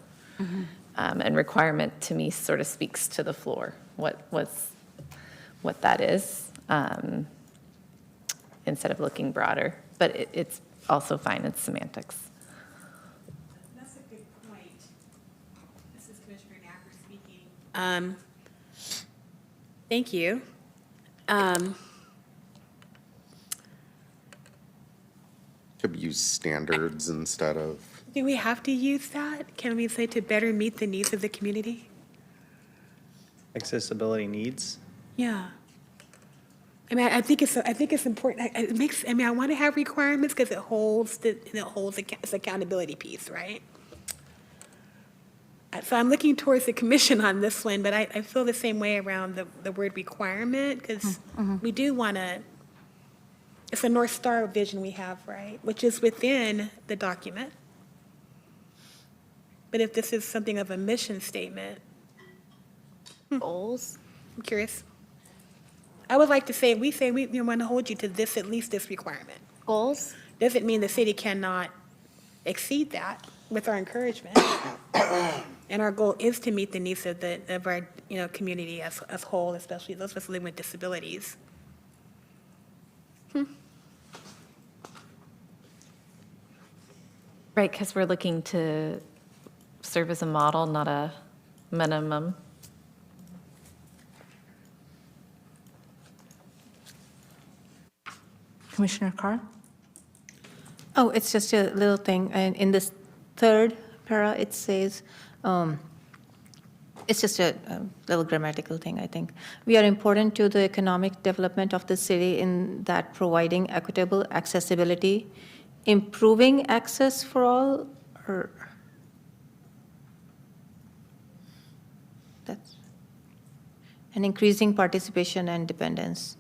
And requirement to me sort of speaks to the floor, what that is, instead of looking broader. But it's also fine, it's semantics. That's a good point. This is Commissioner Knacker speaking. Thank you. Could use standards instead of. Do we have to use that? Can we say to better meet the needs of the community? Accessibility needs? Yeah. I mean, I think it's important. It makes. I mean, I want to have requirements because it holds this accountability piece, right? So I'm looking towards the commission on this one, but I feel the same way around the word requirement because we do want to it's a North Star vision we have, right? Which is within the document. But if this is something of a mission statement, Goals? I'm curious. I would like to say, we want to hold you to this, at least this requirement. Goals? Doesn't mean the city cannot exceed that with our encouragement. And our goal is to meet the needs of our, community as whole, especially those of us living with disabilities. Right, because we're looking to serve as a model, not a minimum. Commissioner Carr? Oh, it's just a little thing, and in this third para, it says, it's just a little grammatical thing, I think. We are important to the economic development of the city in that providing equitable accessibility, improving access for all, or that's, and increasing participation and dependence.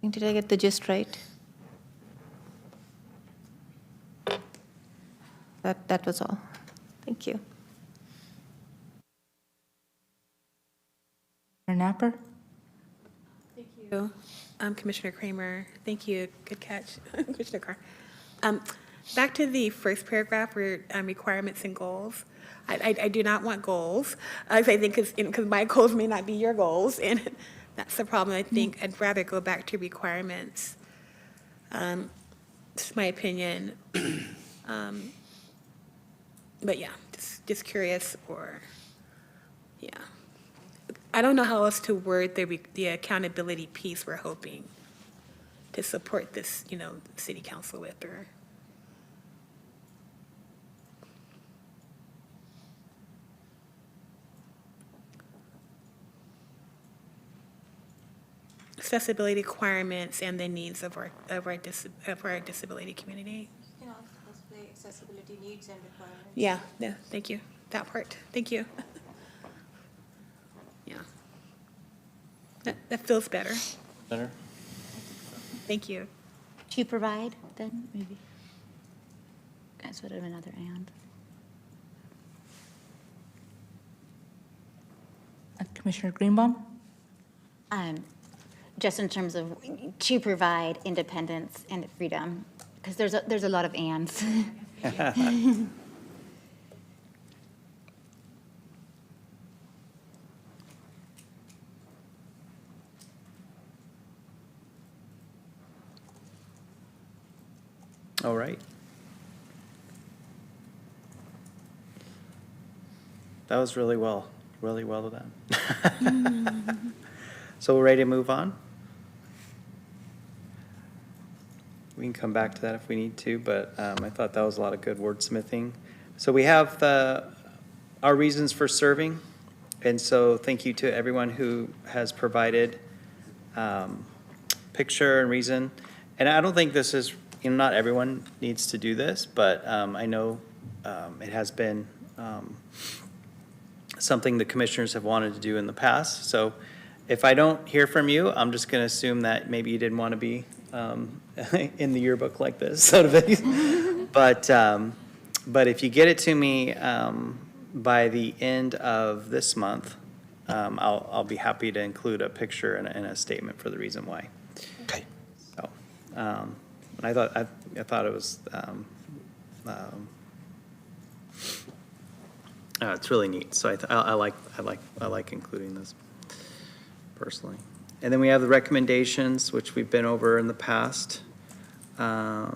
Did I get the gist right? That was all. Thank you. Commissioner Napper? Thank you, Commissioner Kramer. Thank you. Good catch, Commissioner Carr. Back to the first paragraph where requirements and goals. I do not want goals. I think because my goals may not be your goals, and that's the problem. I think I'd rather go back to requirements. It's my opinion. But yeah, just curious, or yeah. I don't know how else to word the accountability piece we're hoping to support this, city council with, or. Accessibility requirements and the needs of our disability community. You know, display accessibility needs and requirements. Yeah, thank you. That part, thank you. Yeah. That feels better. Better? Thank you. To provide, then, maybe? That's sort of another and. Commissioner Greenbaum? Just in terms of to provide independence and freedom, because there's a lot of ands. All right. That was really well done. So we're ready to move on? We can come back to that if we need to, but I thought that was a lot of good wordsmithing. So we have our reasons for serving, and so thank you to everyone who has provided picture and reason. And I don't think this is, not everyone needs to do this, but I know it has been something the commissioners have wanted to do in the past. So if I don't hear from you, I'm just going to assume that maybe you didn't want to be in the yearbook like this, sort of thing. But if you get it to me by the end of this month, I'll be happy to include a picture and a statement for the reason why. Okay. So, I thought it was it's really neat. So I like including this personally. And then we have the recommendations, which we've been over in the past. I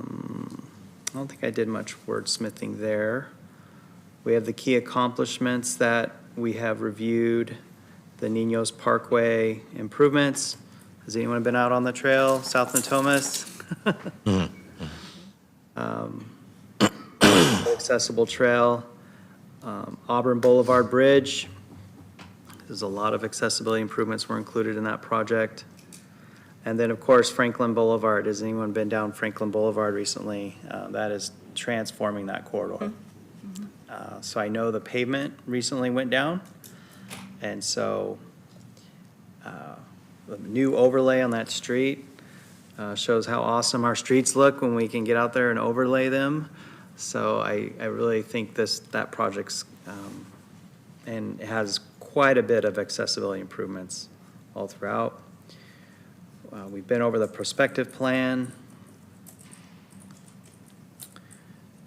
don't think I did much wordsmithing there. We have the key accomplishments that we have reviewed, the Ninos Parkway improvements. Has anyone been out on the trail, South Natomas? Accessible trail, Auburn Boulevard Bridge. There's a lot of accessibility improvements were included in that project. And then, of course, Franklin Boulevard. Has anyone been down Franklin Boulevard recently? That is transforming that corridor. So I know the pavement recently went down, and so the new overlay on that street shows how awesome our streets look when we can get out there and overlay them. So I really think that project's, and it has quite a bit of accessibility improvements all throughout. We've been over the prospective plan.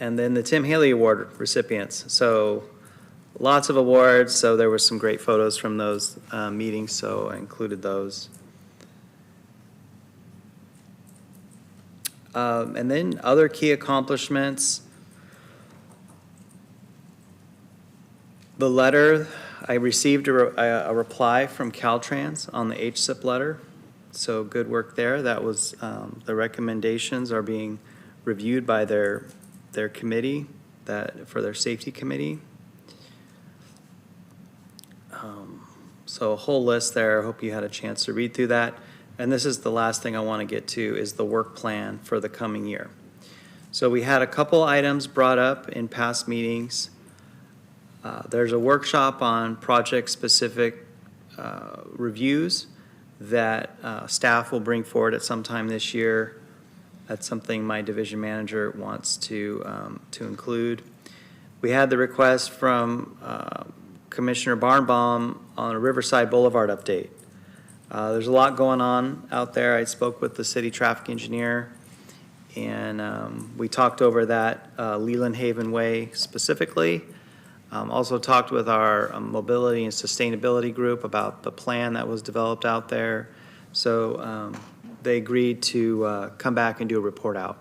And then the Tim Haley Award recipients. So lots of awards, so there were some great photos from those meetings, so I included those. And then other key accomplishments. The letter, I received a reply from Caltrans on the HSIP letter, so good work there. That was, the recommendations are being reviewed by their committee, for their safety committee. So a whole list there. I hope you had a chance to read through that. And this is the last thing I want to get to, is the work plan for the coming year. So we had a couple items brought up in past meetings. There's a workshop on project-specific reviews that staff will bring forward at some time this year. That's something my division manager wants to include. We had the request from Commissioner Barnbaum on a Riverside Boulevard update. There's a lot going on out there. I spoke with the city traffic engineer, and we talked over that Leland Haven Way specifically. Also talked with our mobility and sustainability group about the plan that was developed out there. So they agreed to come back and do a report out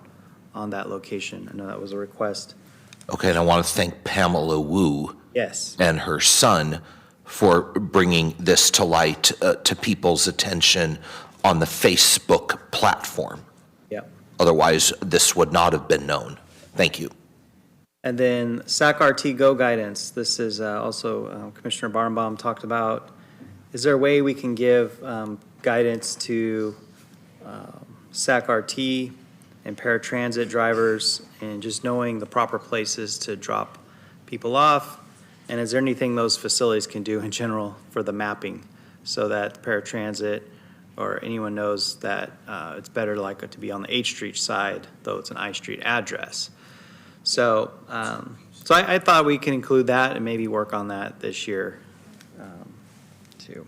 on that location. I know that was a request. Okay, and I want to thank Pamela Wu Yes. and her son for bringing this to light to people's attention on the Facebook platform. Yep. Otherwise, this would not have been known. Thank you. And then SAC-RT Go guidance. This is also Commissioner Barnbaum talked about. Is there a way we can give guidance to SAC-RT and paratransit drivers, and just knowing the proper places to drop people off? And is there anything those facilities can do in general for the mapping, so that paratransit or anyone knows that it's better like to be on the H Street side, though it's an I Street address? So, I thought we can include that and maybe work on that this year, too.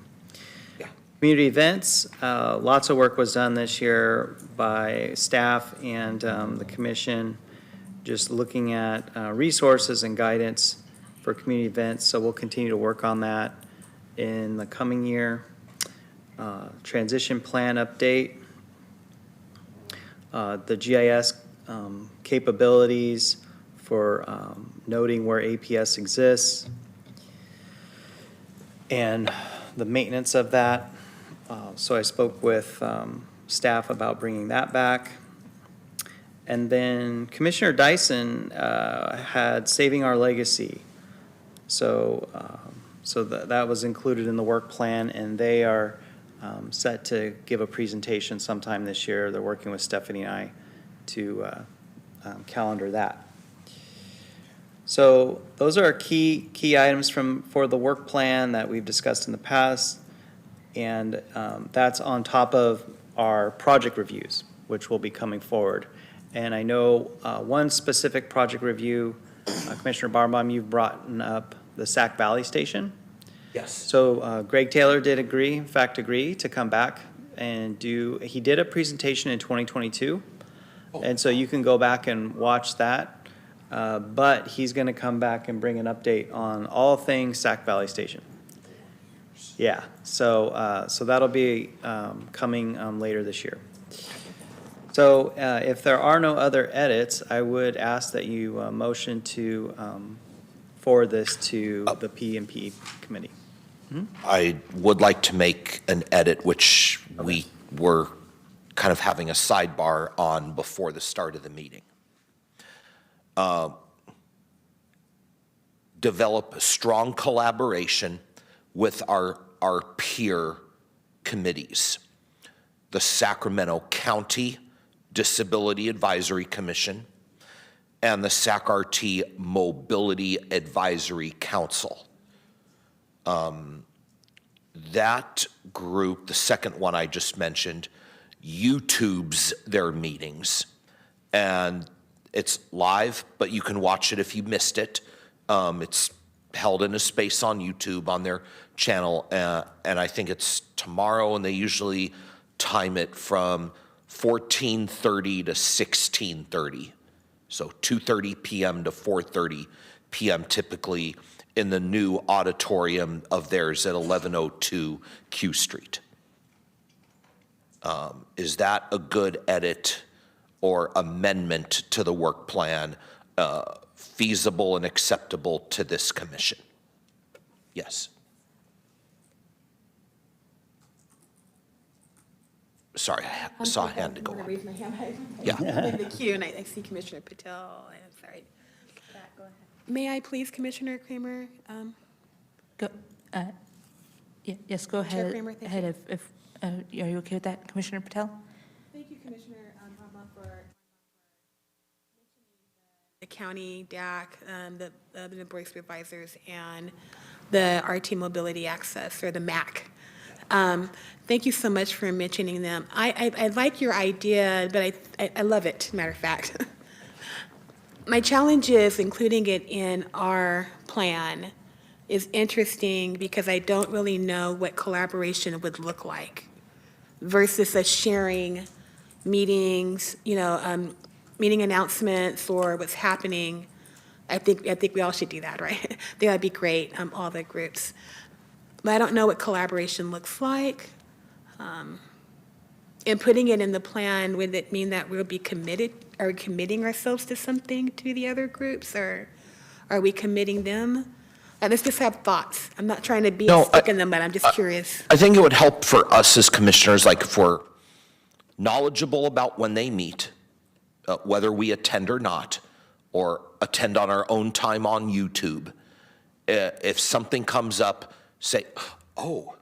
Yeah. Community events, lots of work was done this year by staff and the commission, just looking at resources and guidance for community events. So we'll continue to work on that in the coming year. Transition plan update, the GIS capabilities for noting where APS exists, and the maintenance of that. So I spoke with staff about bringing that back. And then Commissioner Dyson had Saving Our Legacy. So that was included in the work plan, and they are set to give a presentation sometime this year. They're working with Stephanie and I to calendar that. So those are key items for the work plan that we've discussed in the past, and that's on top of our project reviews, which will be coming forward. And I know one specific project review, Commissioner Barnbaum, you've brought up the Sac Valley Station. Yes. So Greg Taylor did agree to come back and he did a presentation in 2022. And so you can go back and watch that. But he's going to come back and bring an update on all things Sac Valley Station. Yeah, so that'll be coming later this year. So if there are no other edits, I would ask that you motion to forward this to the P&P committee. I would like to make an edit, which we were kind of having a sidebar on before the start of the meeting. Develop a strong collaboration with our peer committees. the Sacramento County Disability Advisory Commission, and the SAC-RT Mobility Advisory Council. That group, the second one I just mentioned, YouTubes their meetings. And it's live, but you can watch it if you missed it. It's held in a space on YouTube on their channel, and I think it's tomorrow, and they usually time it from 14:30 to 16:30. So 2:30 p.m. to 4:30 p.m. typically in the new auditorium of theirs at 1102 Q Street. Is that a good edit or amendment to the work plan, feasible and acceptable to this commission? Yes. Sorry, I saw a hand go I'm up. going to raise my hand. Yeah. I'm in the queue, and I see Commissioner Patel. I'm sorry. Go ahead. May I please, Commissioner Kramer? Go, yes, go Chair ahead. Kramer, thank Ahead if are you okay with that, Commissioner Patel? Thank you, Commissioner Rama, for mentioning the county DAC, the Board of Supervisors, and the RT Mobility Access, or the MAC. Thank you so much for mentioning them. I like your idea, but I love it, matter of fact. My challenge is including it in our plan is interesting because I don't really know what collaboration would look like versus us sharing meetings, meeting announcements or what's happening. I think we all should do that, right? I think that'd be great, all the groups. But I don't know what collaboration looks like. And putting it in the plan, would it mean that we'll be committed, are we committing ourselves to something to the other groups, or are we committing them? Let's just have thoughts. I'm not trying to be stuck in them, but I'm just curious. I think it would help for us as commissioners, like if we're knowledgeable about when they meet, whether we attend or not, or attend on our own time on YouTube. If something comes up, say, oh,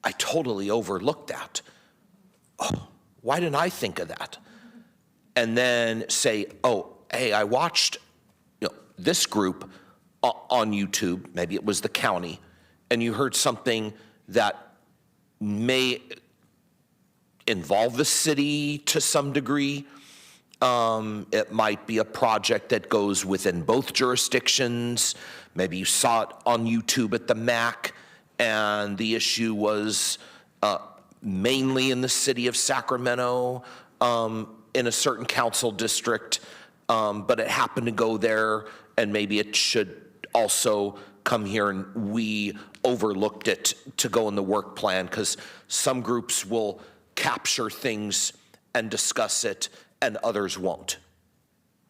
I totally overlooked that. Oh, why didn't I think of that? And then say, oh, hey, I watched this group on YouTube, maybe it was the county, and you heard something that may involve the city to some degree. It might be a project that goes within both jurisdictions. Maybe you saw it on YouTube at the MAC, and the issue was mainly in the city of Sacramento, in a certain council district, but it happened to go there, and maybe it should also come here, and we overlooked it to go in the work plan, because some groups will capture things and discuss it, and others won't.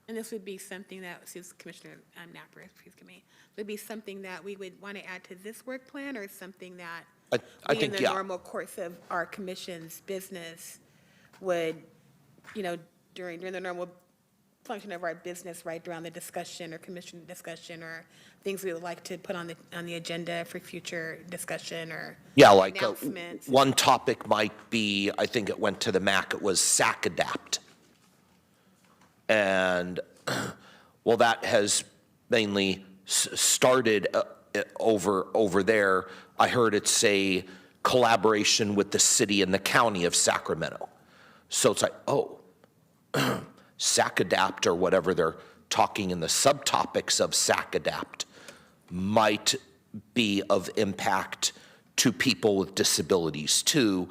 And this would be something that, since Commissioner Napper, please give me, would be something that we would want to add to this work plan, or something that I we, think, in the yeah. normal course of our commission's business, would, during the normal function of our business, right, around the discussion or commission discussion, or things we would like to put on the agenda for future discussion or Yeah, like announcements. one topic might be, I think it went to the MAC, it was SAC Adapt. And, well, that has mainly started over there. I heard it say collaboration with the city and the county of Sacramento. So it's like, oh, SAC Adapt, or whatever they're talking in the subtopics of SAC Adapt, might be of impact to people with disabilities too.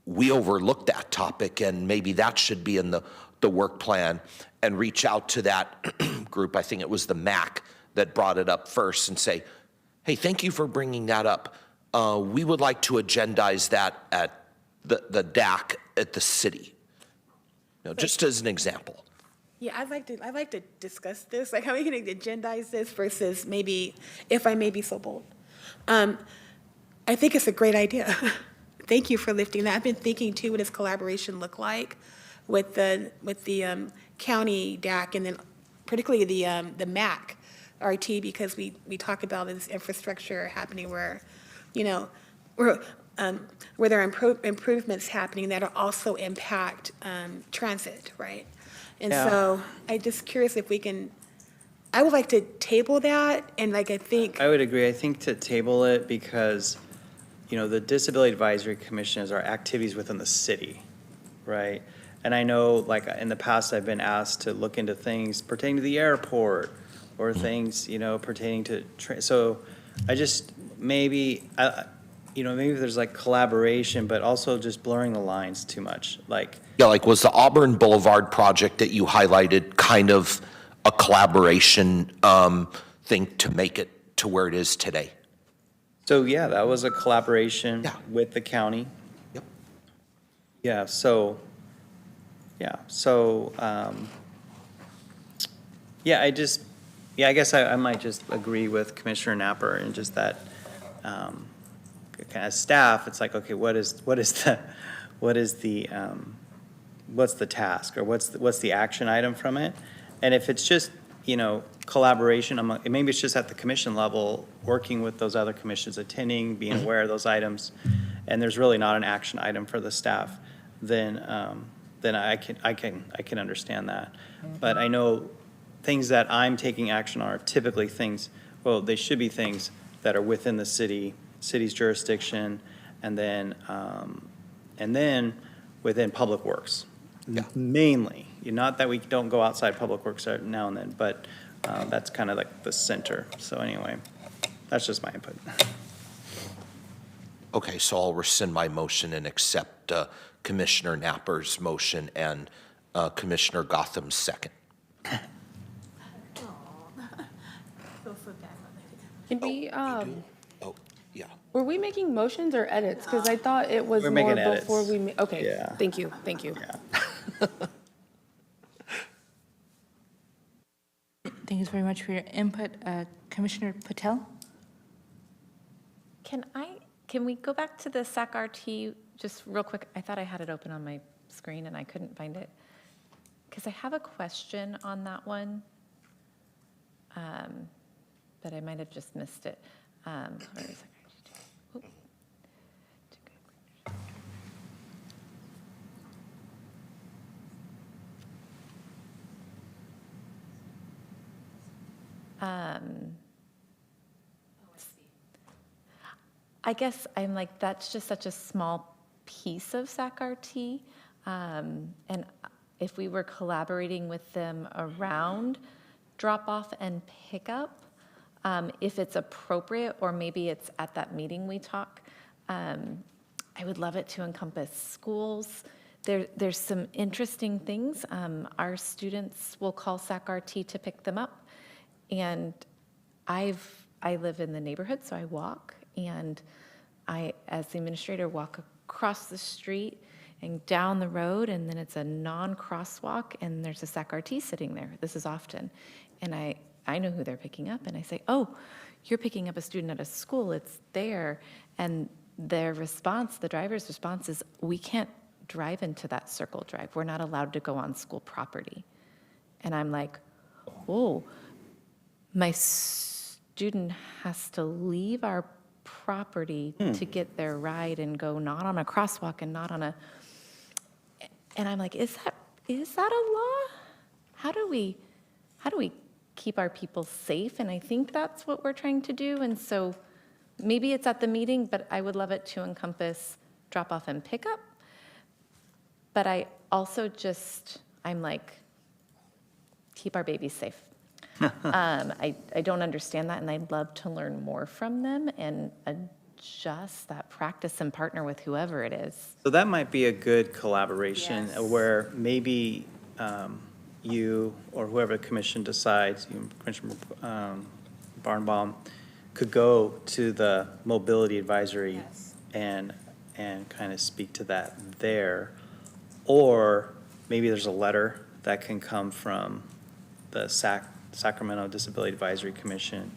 We overlooked that topic, and maybe that should be in the work plan, and reach out to that group. I think it was the MAC that brought it up first, and say, hey, thank you for bringing that up. We would like to agendize that at the DAC at the city. Just as an example. Yeah, I'd like to discuss this, like how are we going to agendize this versus maybe, if I may be so bold. I think it's a great idea. Thank you for lifting that. I've been thinking too, what does collaboration look like with the county DAC, and then particularly the MAC RT, because we talk about this infrastructure happening where, we're where there are improvements happening that'll also impact transit, right? And Yeah. so I'm just curious if we can, I would like to table that, and like, I think, I would agree. I think to table it because, the Disability Advisory Commission is our activities within the city, right? And I know, like, in the past, I've been asked to look into things pertaining to the airport or things, pertaining to, so I just, maybe there's like collaboration, but also just blurring the lines too much, like. Yeah, like was the Auburn Boulevard project that you highlighted kind of a collaboration thing to make it to where it is today? So, yeah, that was a collaboration Yeah. with the county. Yep. Yeah, so, I guess I might just agree with Commissioner Napper and just that, kind of staff, it's like, okay, what's the task, or what's the action item from it? And if it's just, collaboration, maybe it's just at the commission level, working with those other commissions, attending, being aware of those items, and there's really not an action item for the staff, then I can understand that. But I know things that I'm taking action on are typically things, well, they should be things that are within the city's jurisdiction, and then within Public Works. Yeah. Mainly, not that we don't go outside Public Works now and then, but that's kind of like the center. So anyway, that's just my input. Okay, so I'll rescind my motion and accept Commissioner Napper's motion and Commissioner Gotham's second. Can we, Oh, yeah. were we making motions or edits? Because I thought it was We're more making edits. before we, okay, Yeah. thank you. Yeah. Thank you very much for your input. Commissioner Patel? Can we go back to the SAC-RT just real quick? I thought I had it open on my screen and I couldn't find it. Because I have a question on that one, but I might have just missed it. Where is SAC-RT? Oh. I guess I'm like, that's just such a small piece of SAC-RT. And if we were collaborating with them around drop-off and pickup, if it's appropriate, or maybe it's at that meeting we talk, I would love it to encompass schools. There's some interesting things. Our students will call SAC-RT to pick them up. And I live in the neighborhood, so I walk. And I, as the administrator, walk across the street and down the road, and then it's a non-crosswalk, and there's a SAC-RT sitting there. This is often. And I know who they're picking up, and I say, oh, you're picking up a student at a school, it's there. And their response, the driver's response is, we can't drive into that circle drive. We're not allowed to go on school property. And I'm like, whoa, my student has to leave our property to get their ride and go not on a crosswalk and not on a, and I'm like, is that a law? How do we keep our people safe? And I think that's what we're trying to do. And so maybe it's at the meeting, but I would love it to encompass drop off and pickup. But I also I'm like, keep our babies safe. I don't understand that, and I'd love to learn more from them and adjust that practice and partner with whoever it is. So that might be a good collaboration where maybe you or whoever the commission decides, Commissioner Barnbaum, could go to the mobility advisory and kind of speak to that there. Or maybe there's a letter that can come from the Sacramento Disability Advisory Commission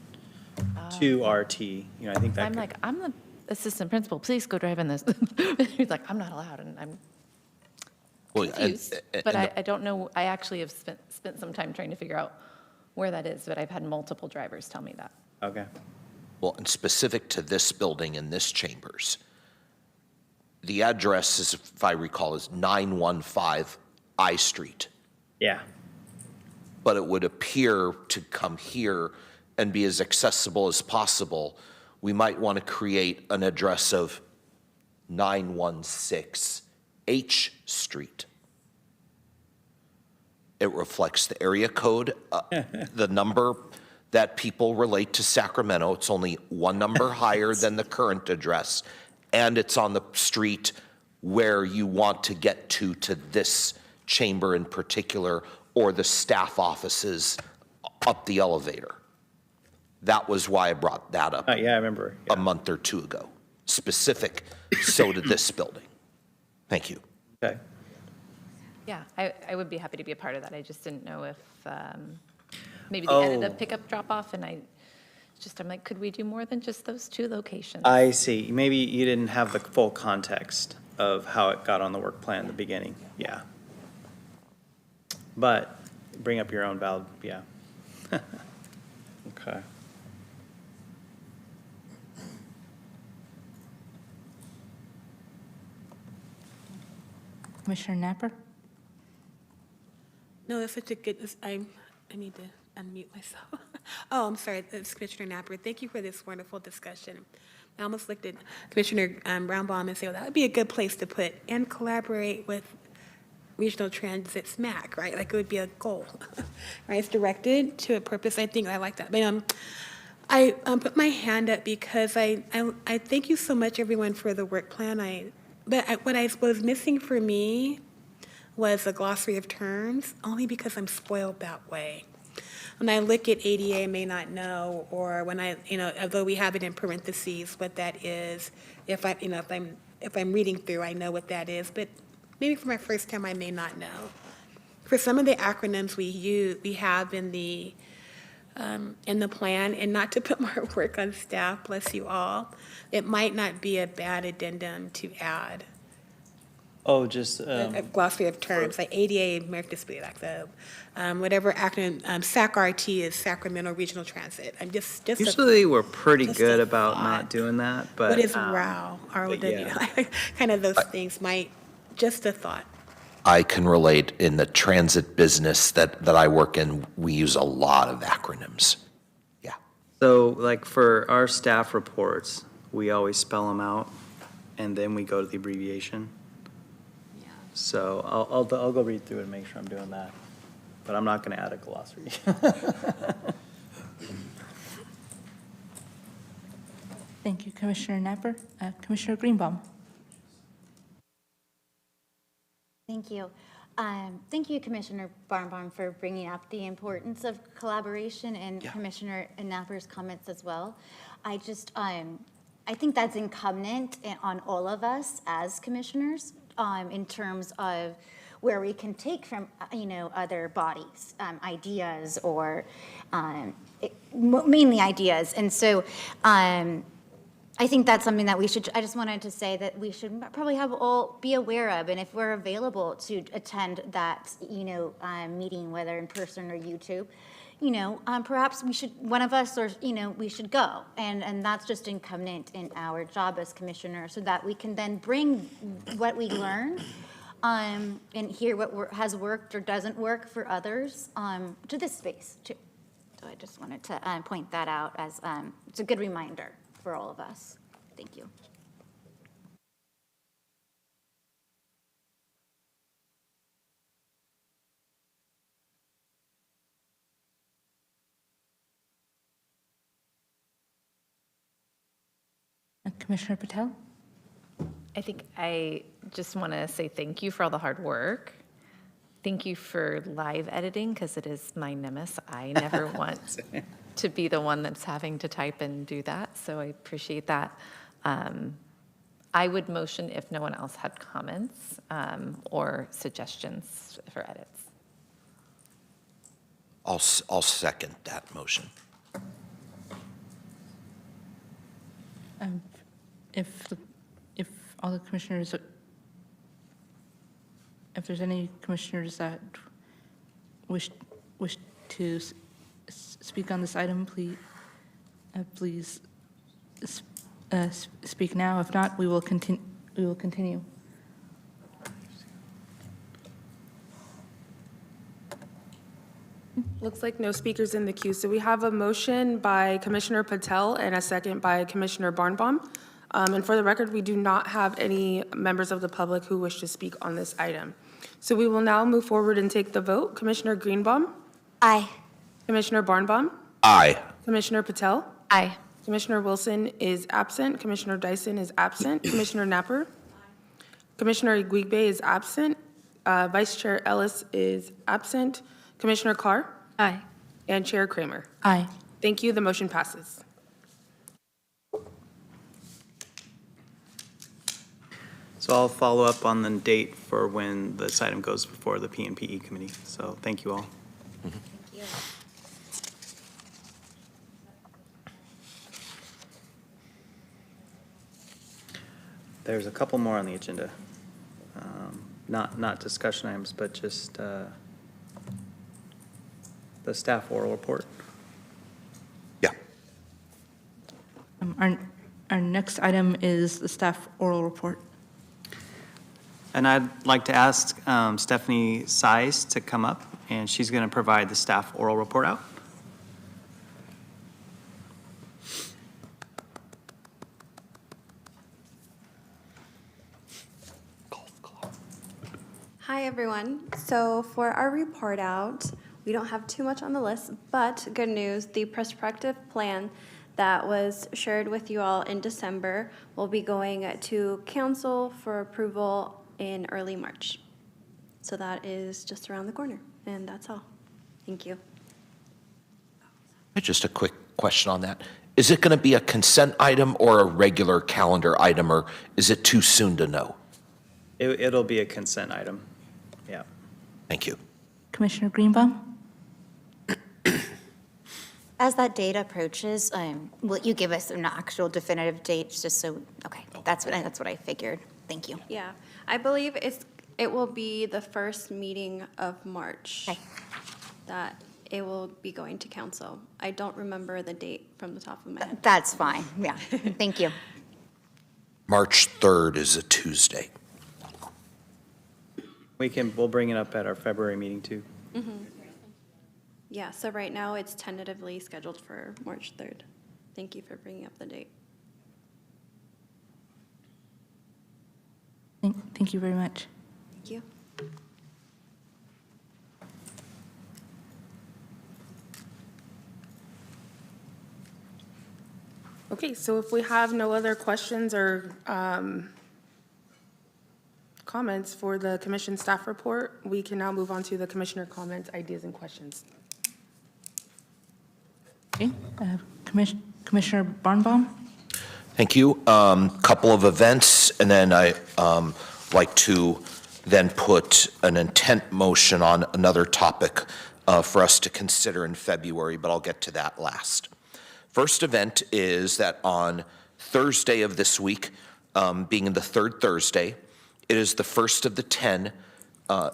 to RT. I think that I'm like, I'm the assistant principal, please go drive in this. He's like, I'm not allowed, and I'm confused. But I don't know, I actually have spent some time trying to figure out where that is, but I've had multiple drivers tell me that. Okay. Well, and specific to this building and this chambers, the address is, if I recall, is 915 I Street. Yeah. But it would appear to come here and be as accessible as possible. We might want to create an address of 916 H Street. It reflects the area code, the number that people relate to Sacramento. It's only one number higher than the current address, and it's on the street where you want to get to this chamber in particular, or the staff offices up the elevator. That was why I brought that up Yeah, I remember. a month or two ago. Specific, so to this building. Thank you. Okay. Yeah, I would be happy to be a part of that. I just didn't know if maybe they added a pickup drop-off, and I'm like, could we do more than just those 2 locations? I see. Maybe you didn't have the full context of how it got on the work plan in the beginning. Yeah. But bring up your own valid, yeah. Okay. Commissioner Napper? No, that's such a good, I need to unmute myself. Oh, I'm sorry, it's Commissioner Napper. Thank you for this wonderful discussion. I almost looked at Commissioner Brownbaum and said, well, that would be a good place to put and collaborate with Regional Transit SMAC, right? Like it would be a goal, right? It's directed to a purpose. I think I like that. But I put my hand up because I thank you so much, everyone, for the work plan. What I was missing for me was a glossary of terms, only because I'm spoiled that way. When I look at ADA, I may not know, or when although we have it in parentheses, what that is. If I'm reading through, I know what that is, but maybe for my first time, I may not know. For some of the acronyms we have in the plan, and not to put more work on staff, bless you all, it might not be a bad addendum to add. Oh, just, A glossary of terms, like ADA, American Disabilities Act, whatever acronym, SAC-RT is Sacramento Regional Transit. I'm just usually we're pretty just good a about thought. not doing that, but. What is ROW, R-O-W, yeah. kind of those things might, just a thought. I can relate. In the transit business that I work in, we use a lot of acronyms. Yeah. So like for our staff reports, we always spell them out and then we go to the abbreviation. So I'll go read through it and make sure I'm doing that, but I'm not going to add a glossary. Thank you, Commissioner Napper. Commissioner Greenbaum? Thank you. Thank you, Commissioner Barnbaum, for bringing up the importance of collaboration, and Commissioner Napper's comments as well. I think that's incumbent on all of us as commissioners in terms of where we can take from, other bodies, ideas, or mainly ideas. And so I think that's something that I just wanted to say that we should probably all be aware of. And if we're available to attend that, meeting, whether in person or YouTube, perhaps one of us, or, we should go. And that's just incumbent in our job as commissioner, so that we can then bring what we learn and hear what has worked or doesn't work for others to this space too. So I just wanted to point that out as it's a good reminder for all of us. Thank you. Commissioner Patel? I think I just want to say thank you for all the hard work. Thank you for live editing, because it is my nemesis. I never want to be the one that's having to type and do that, so I appreciate that. I would motion if no one else had comments or suggestions for edits. I'll second that motion. If all the commissioners, if there's any commissioners that wish to speak on this item, please speak now. If not, we will continue. we will continue. Looks like no speakers in the queue. So we have a motion by Commissioner Patel and a second by Commissioner Barnbaum. And for the record, we do not have any members of the public who wish to speak on this item. So we will now move forward and take the vote. Commissioner Greenbaum? Aye. Commissioner Barnbaum? Aye. Commissioner Patel? Aye. Commissioner Wilson is absent. Commissioner Dyson is absent. Commissioner Napper? Commissioner Igwigbe is absent. Vice Chair Ellis is absent. Commissioner Carr? Aye. And Chair Kramer? Aye. Thank you. The motion passes. So I'll follow up on the date for when this item goes before the P&PE committee. So thank you all. There's a couple more on the agenda. Not discussion items, but just the staff oral report. Yeah. Our next item is the staff oral report. And I'd like to ask Stephanie Size to come up, and she's going to provide the staff oral report out. Hi, everyone. So for our report out, we don't have too much on the list, but good news, the prospective plan that was shared with you all in December will be going to council for approval in early March. So that is just around the corner, and that's all. Thank you. Just a quick question on that. Is it going to be a consent item or a regular calendar item, or is it too soon to know? It'll be a consent item. Yeah. Thank you. Commissioner Greenbaum? As that date approaches, will you give us an actual definitive date, just so, okay, that's what I figured. Thank you. Yeah, I believe it will be the first meeting of March Okay. that it will be going to council. I don't remember the date from the top of my head. That's fine, yeah. Thank you. March 3rd is a Tuesday. We'll bring it up at our February meeting too. Yeah, so right now it's tentatively scheduled for March 3rd. Thank you for bringing up the date. Thank you very much. Thank you. Okay, so if we have no other questions or comments for the commission staff report, we can now move on to the commissioner comments, ideas, and questions. Okay, Commissioner Barnbaum? Thank you. Couple of events, and then I like to then put an intent motion on another topic for us to consider in February, but I'll get to that last. First event is that on Thursday of this week, being the third Thursday, it is the first of the 10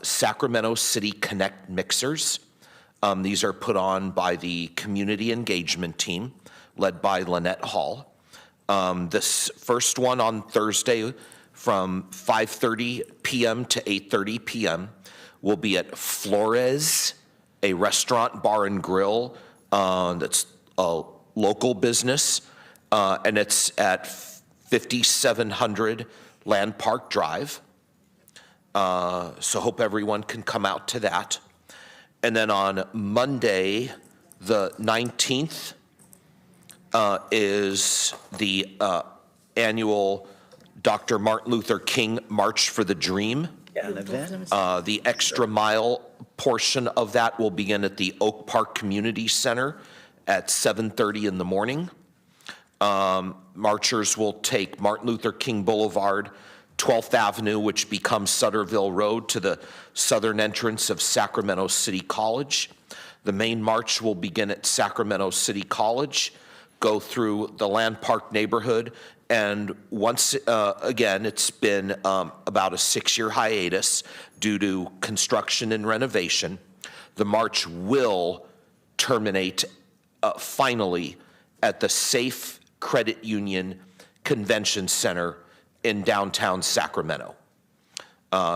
Sacramento City Connect Mixers. These are put on by the community engagement team led by Lynette Hall. This first one on Thursday from 5:30 p.m. to 8:30 p.m. will be at Flores, a restaurant, bar, and grill that's a local business, and it's at 5700 Land Park Drive. So hope everyone can come out to that. And then on Monday, the 19th, is the annual Dr. Martin Luther King March for the Dream. Yeah, an event. The extra mile portion of that will begin at the Oak Park Community Center at 7:30 in the morning. Marchers will take Martin Luther King Boulevard, 12th Avenue, which becomes Sutterville Road, to the southern entrance of Sacramento City College. The main march will begin at Sacramento City College, go through the Land Park neighborhood, and once again, it's been about a 6-year hiatus due to construction and renovation. The march will terminate finally at the Safe Credit Union Convention Center in downtown Sacramento.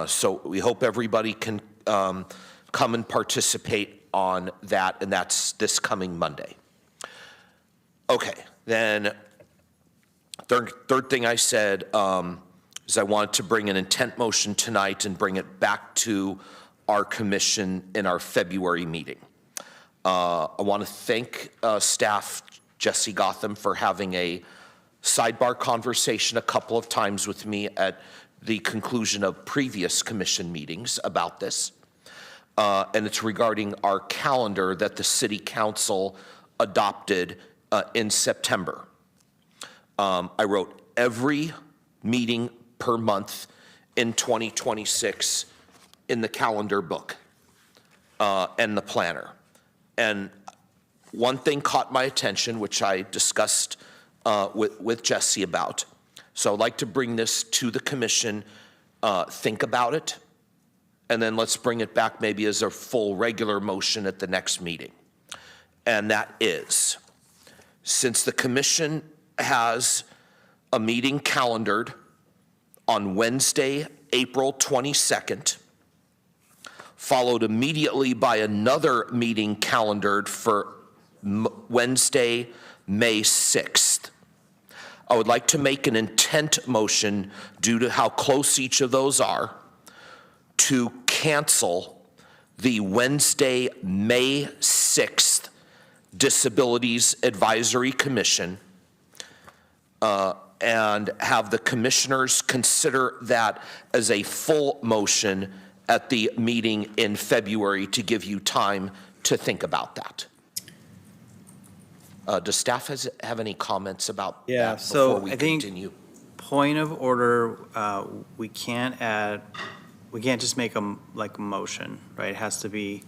So we hope everybody can come and participate on that, and that's this coming Monday. Okay, then third thing I said is I wanted to bring an intent motion tonight and bring it back to our commission in our February meeting. I want to thank staff Jesse Gotham for having a sidebar conversation a couple of times with me at the conclusion of previous commission meetings about this. And it's regarding our calendar that the city council adopted in September. I wrote every meeting per month in 2026 in the calendar book and the planner. And one thing caught my attention, which I discussed with Jesse about. So I'd like to bring this to the commission, think about it, and then let's bring it back maybe as a full regular motion at the next meeting. And that is, since the commission has a meeting calendared on Wednesday, April 22nd, followed immediately by another meeting calendared for Wednesday, May 6th. I would like to make an intent motion due to how close each of those are to cancel the Wednesday, May 6th Disabilities Advisory Commission and have the commissioners consider that as a full motion at the meeting in February to give you time to think about that. Does staff have any comments about that before we continue? Point of order, we can't just make a motion, right? It has to be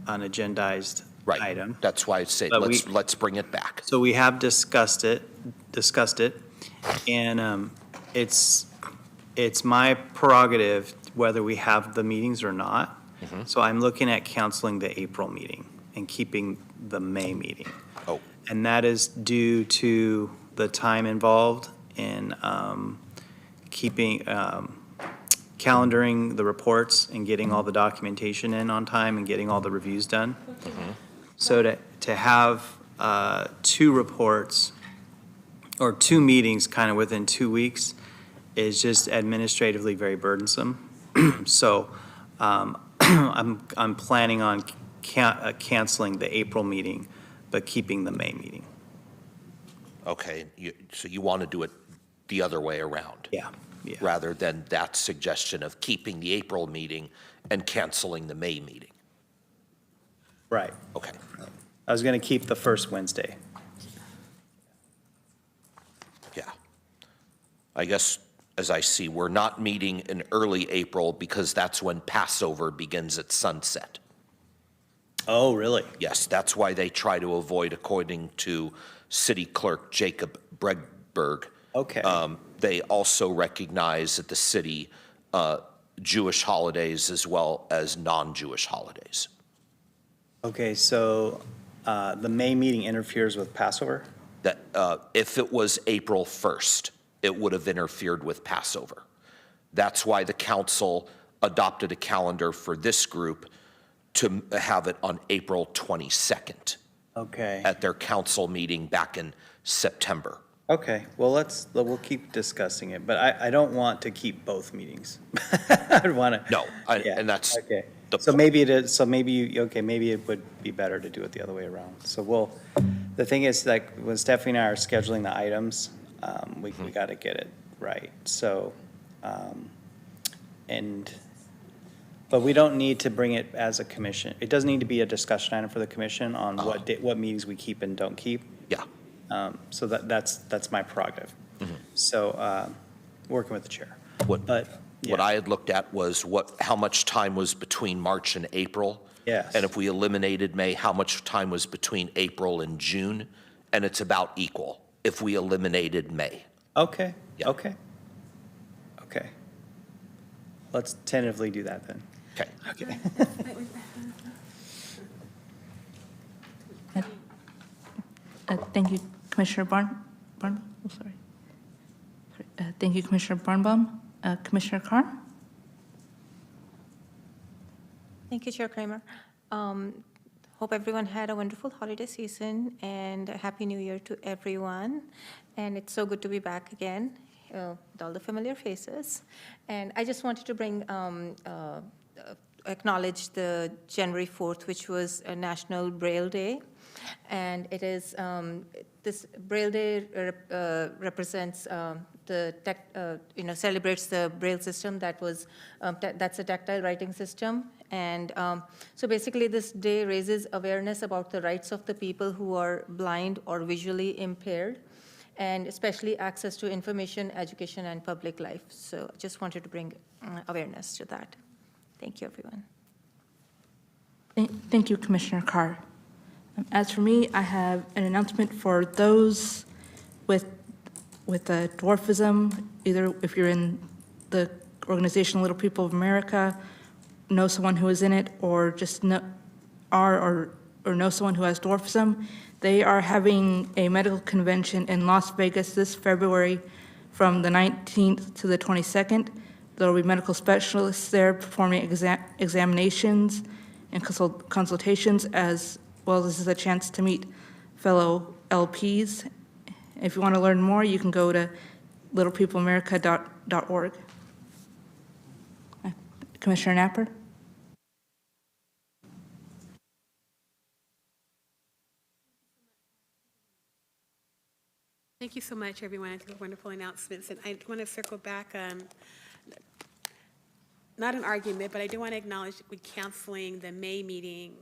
an agendized item. That's why I say let's bring it back. So we have discussed it, and it's my prerogative whether we have the meetings or not. Mm-hmm. So I'm looking at canceling the April meeting and keeping the May meeting. Oh. And that is due to the time involved in keeping, calendaring the reports and getting all the documentation in on time and getting all the reviews done. Mm-hmm. So to have two reports or two meetings kind of within 2 weeks is just administratively very burdensome. So I'm planning on canceling the April meeting, but keeping the May meeting. Okay, so you want to do it the other way around? Yeah. Rather than that suggestion of keeping the April meeting and canceling the May meeting? Right. Okay. I was going to keep the first Wednesday. Yeah. I guess, as I see, we're not meeting in early April because that's when Passover begins at sunset. Oh, really? Yes, that's why they try to avoid, according to City Clerk Jacob Bregberg. Okay. They also recognize at the city Jewish holidays as well as non-Jewish holidays. Okay, so the May meeting interferes with Passover? That if it was April 1st, it would have interfered with Passover. That's why the council adopted a calendar for this group to have it on April 22nd. Okay. At their council meeting back in September. Okay, well, we'll keep discussing it, but I don't want to keep both meetings. I'd want to. No, Yeah, and that's okay. the So point. maybe it is, maybe it would be better to do it the other way around. So the thing is, like, when Stephanie and I are scheduling the items, we got to get it right. So, but we don't need to bring it as a commission. It doesn't need to be a discussion item for the commission on what meetings we keep and don't keep. Yeah. So that's my prerogative. So, working with the chair. What yeah. I had looked at was how much time was between March and April. Yes. And if we eliminated May, how much time was between April and June? And it's about equal if we eliminated May. Okay, Yeah. okay. Let's tentatively do that then. Okay. Okay. Thank you, Commissioner Barn. Oh, sorry. Thank you, Commissioner Birnbaum. Commissioner Carr? Thank you, Chair Kramer. Hope everyone had a wonderful holiday season and a Happy New Year to everyone. And it's so good to be back again with all the familiar faces. And I just wanted to acknowledge the January 4th, which was a National Braille Day. And it is, this Braille Day represents celebrates the Braille system that was, that's a tactile writing system. And so basically this day raises awareness about the rights of the people who are blind or visually impaired, and especially access to information, education, and public life. So I just wanted to bring awareness to that. Thank you, everyone. Thank you, Commissioner Carr. As for me, I have an announcement for those with dwarfism, either if you're in the organization Little People of America, know someone who is in it, or just know someone who has dwarfism. They are having a medical convention in Las Vegas this February from the 19th to the 22nd. There will be medical specialists there performing examinations and consultations, as well as this is a chance to meet fellow LPs. If you want to learn more, you can go to littlepeopleamerica.org. Commissioner Napper? Thank you so much, everyone. I think wonderful announcements. And I want to circle back, not an argument, but I do want to acknowledge with canceling the May meeting.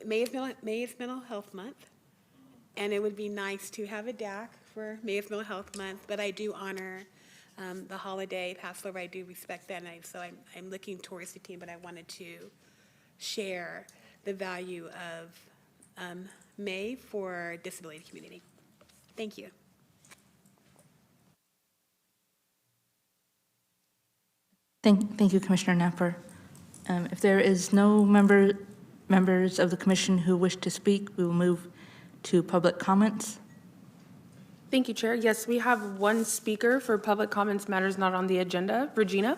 May is Mental Health Month, and it would be nice to have a DAC for May is Mental Health Month, but I do honor the holiday, Passover. I do respect that, and so I'm looking towards the team, but I wanted to share the value of May for disability community. Thank you. Thank you, Commissioner Napper. If there is no members of the commission who wish to speak, we will move to public comments. Thank you, Chair. Yes, we have one speaker for public comments matters not on the agenda. Regina?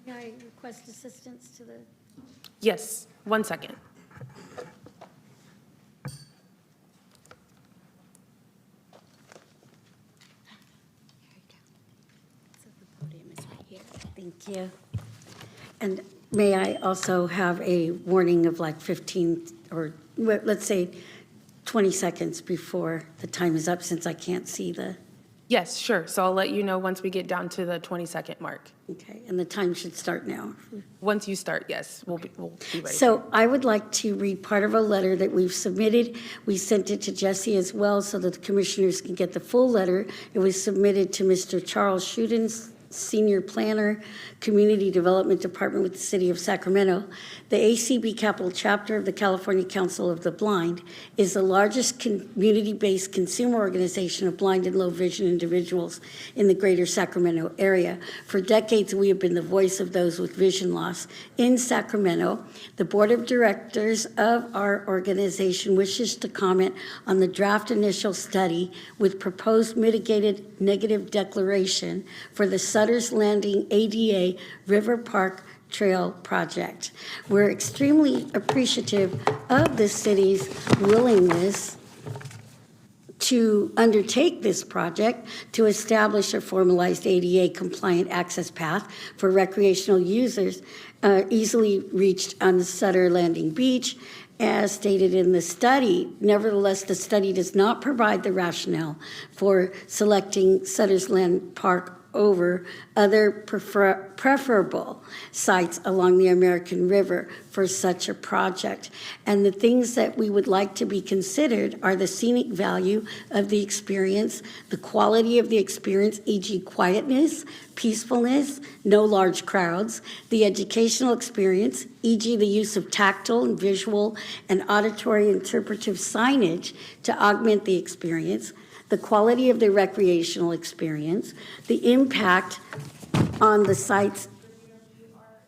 May I request assistance to the... Yes, 1 second. Thank you. And may I also have a warning of like 15 or let's say 20 seconds before the time is up, since I can't see the... Yes, sure. So I'll let you know once we get down to the 20-second mark. Okay, and the time should start now. Once you start, yes, we'll be ready. So I would like to read part of a letter that we've submitted. We sent it to Jesse as well so that the commissioners can get the full letter. It was submitted to Mr. Charles Schutens, Senior Planner, Community Development Department with the City of Sacramento. The ACB Capital Chapter of the California Council of the Blind is the largest community-based consumer organization of blind and low vision individuals in the greater Sacramento area. For decades, we have been the voice of those with vision loss. In Sacramento, the Board of Directors of our organization wishes to comment on the draft initial study with proposed mitigated negative declaration for the Sutter's Landing ADA River Park Trail project. We're extremely appreciative of the city's willingness to undertake this project to establish a formalized ADA compliant access path for recreational users easily reached on the Sutter Landing Beach, as stated in the study. Nevertheless, the study does not provide the rationale for selecting Sutter's Land Park over other preferable sites along the American River for such a project. And the things that we would like to be considered are the scenic value of the experience, the quality of the experience, e.g. quietness, peacefulness, no large crowds, the educational experience, e.g. the use of tactile and visual and auditory interpretive signage to augment the experience, the quality of the recreational experience, the impact on the sites.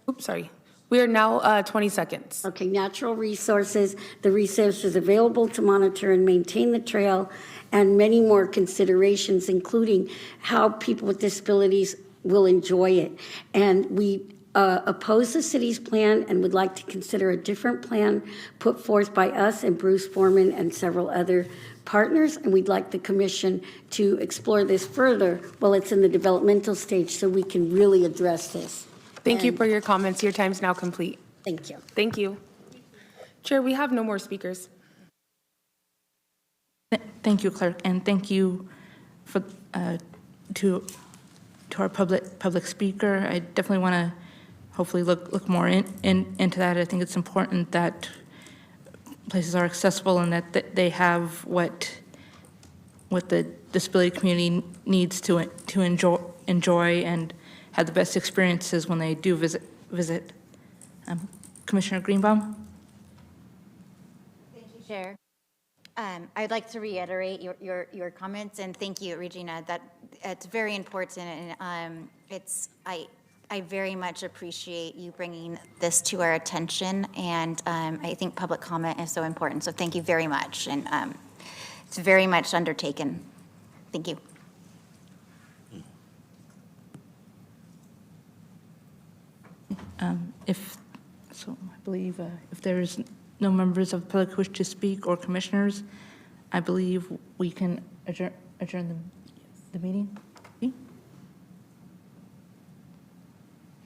Oops, sorry. We are now 20 seconds. Okay, natural resources, the resources available to monitor and maintain the trail, and many more considerations, including how people with disabilities will enjoy it. And we oppose the city's plan and would like to consider a different plan put forth by us and Bruce Foreman and several other partners. And we'd like the commission to explore this further while it's in the developmental stage so we can really address this. Thank you for your comments. Your time's now complete. Thank you. Thank you. Chair, we have no more speakers. Thank you, Clerk, and thank you for to our public speaker. I definitely want to hopefully look more into that. I think it's important that places are accessible and that they have what the disability community needs to enjoy and have the best experiences when they do visit. Commissioner Greenbaum? Thank you, Chair. I'd like to reiterate your comments, and thank you, Regina. That it's very important, and I very much appreciate you bringing this to our attention, and I think public comment is so important. So thank you very much, and it's very much undertaken. Thank you. I believe if there's no members of the public who wish to speak or commissioners, I believe we can adjourn the meeting. Okay.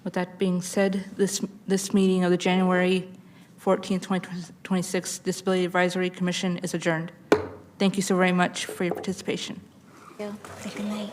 With that being said, this meeting of the January 14th, 2026 Disability Advisory Commission is adjourned. Thank you so very much for your participation. Thank you. Good night.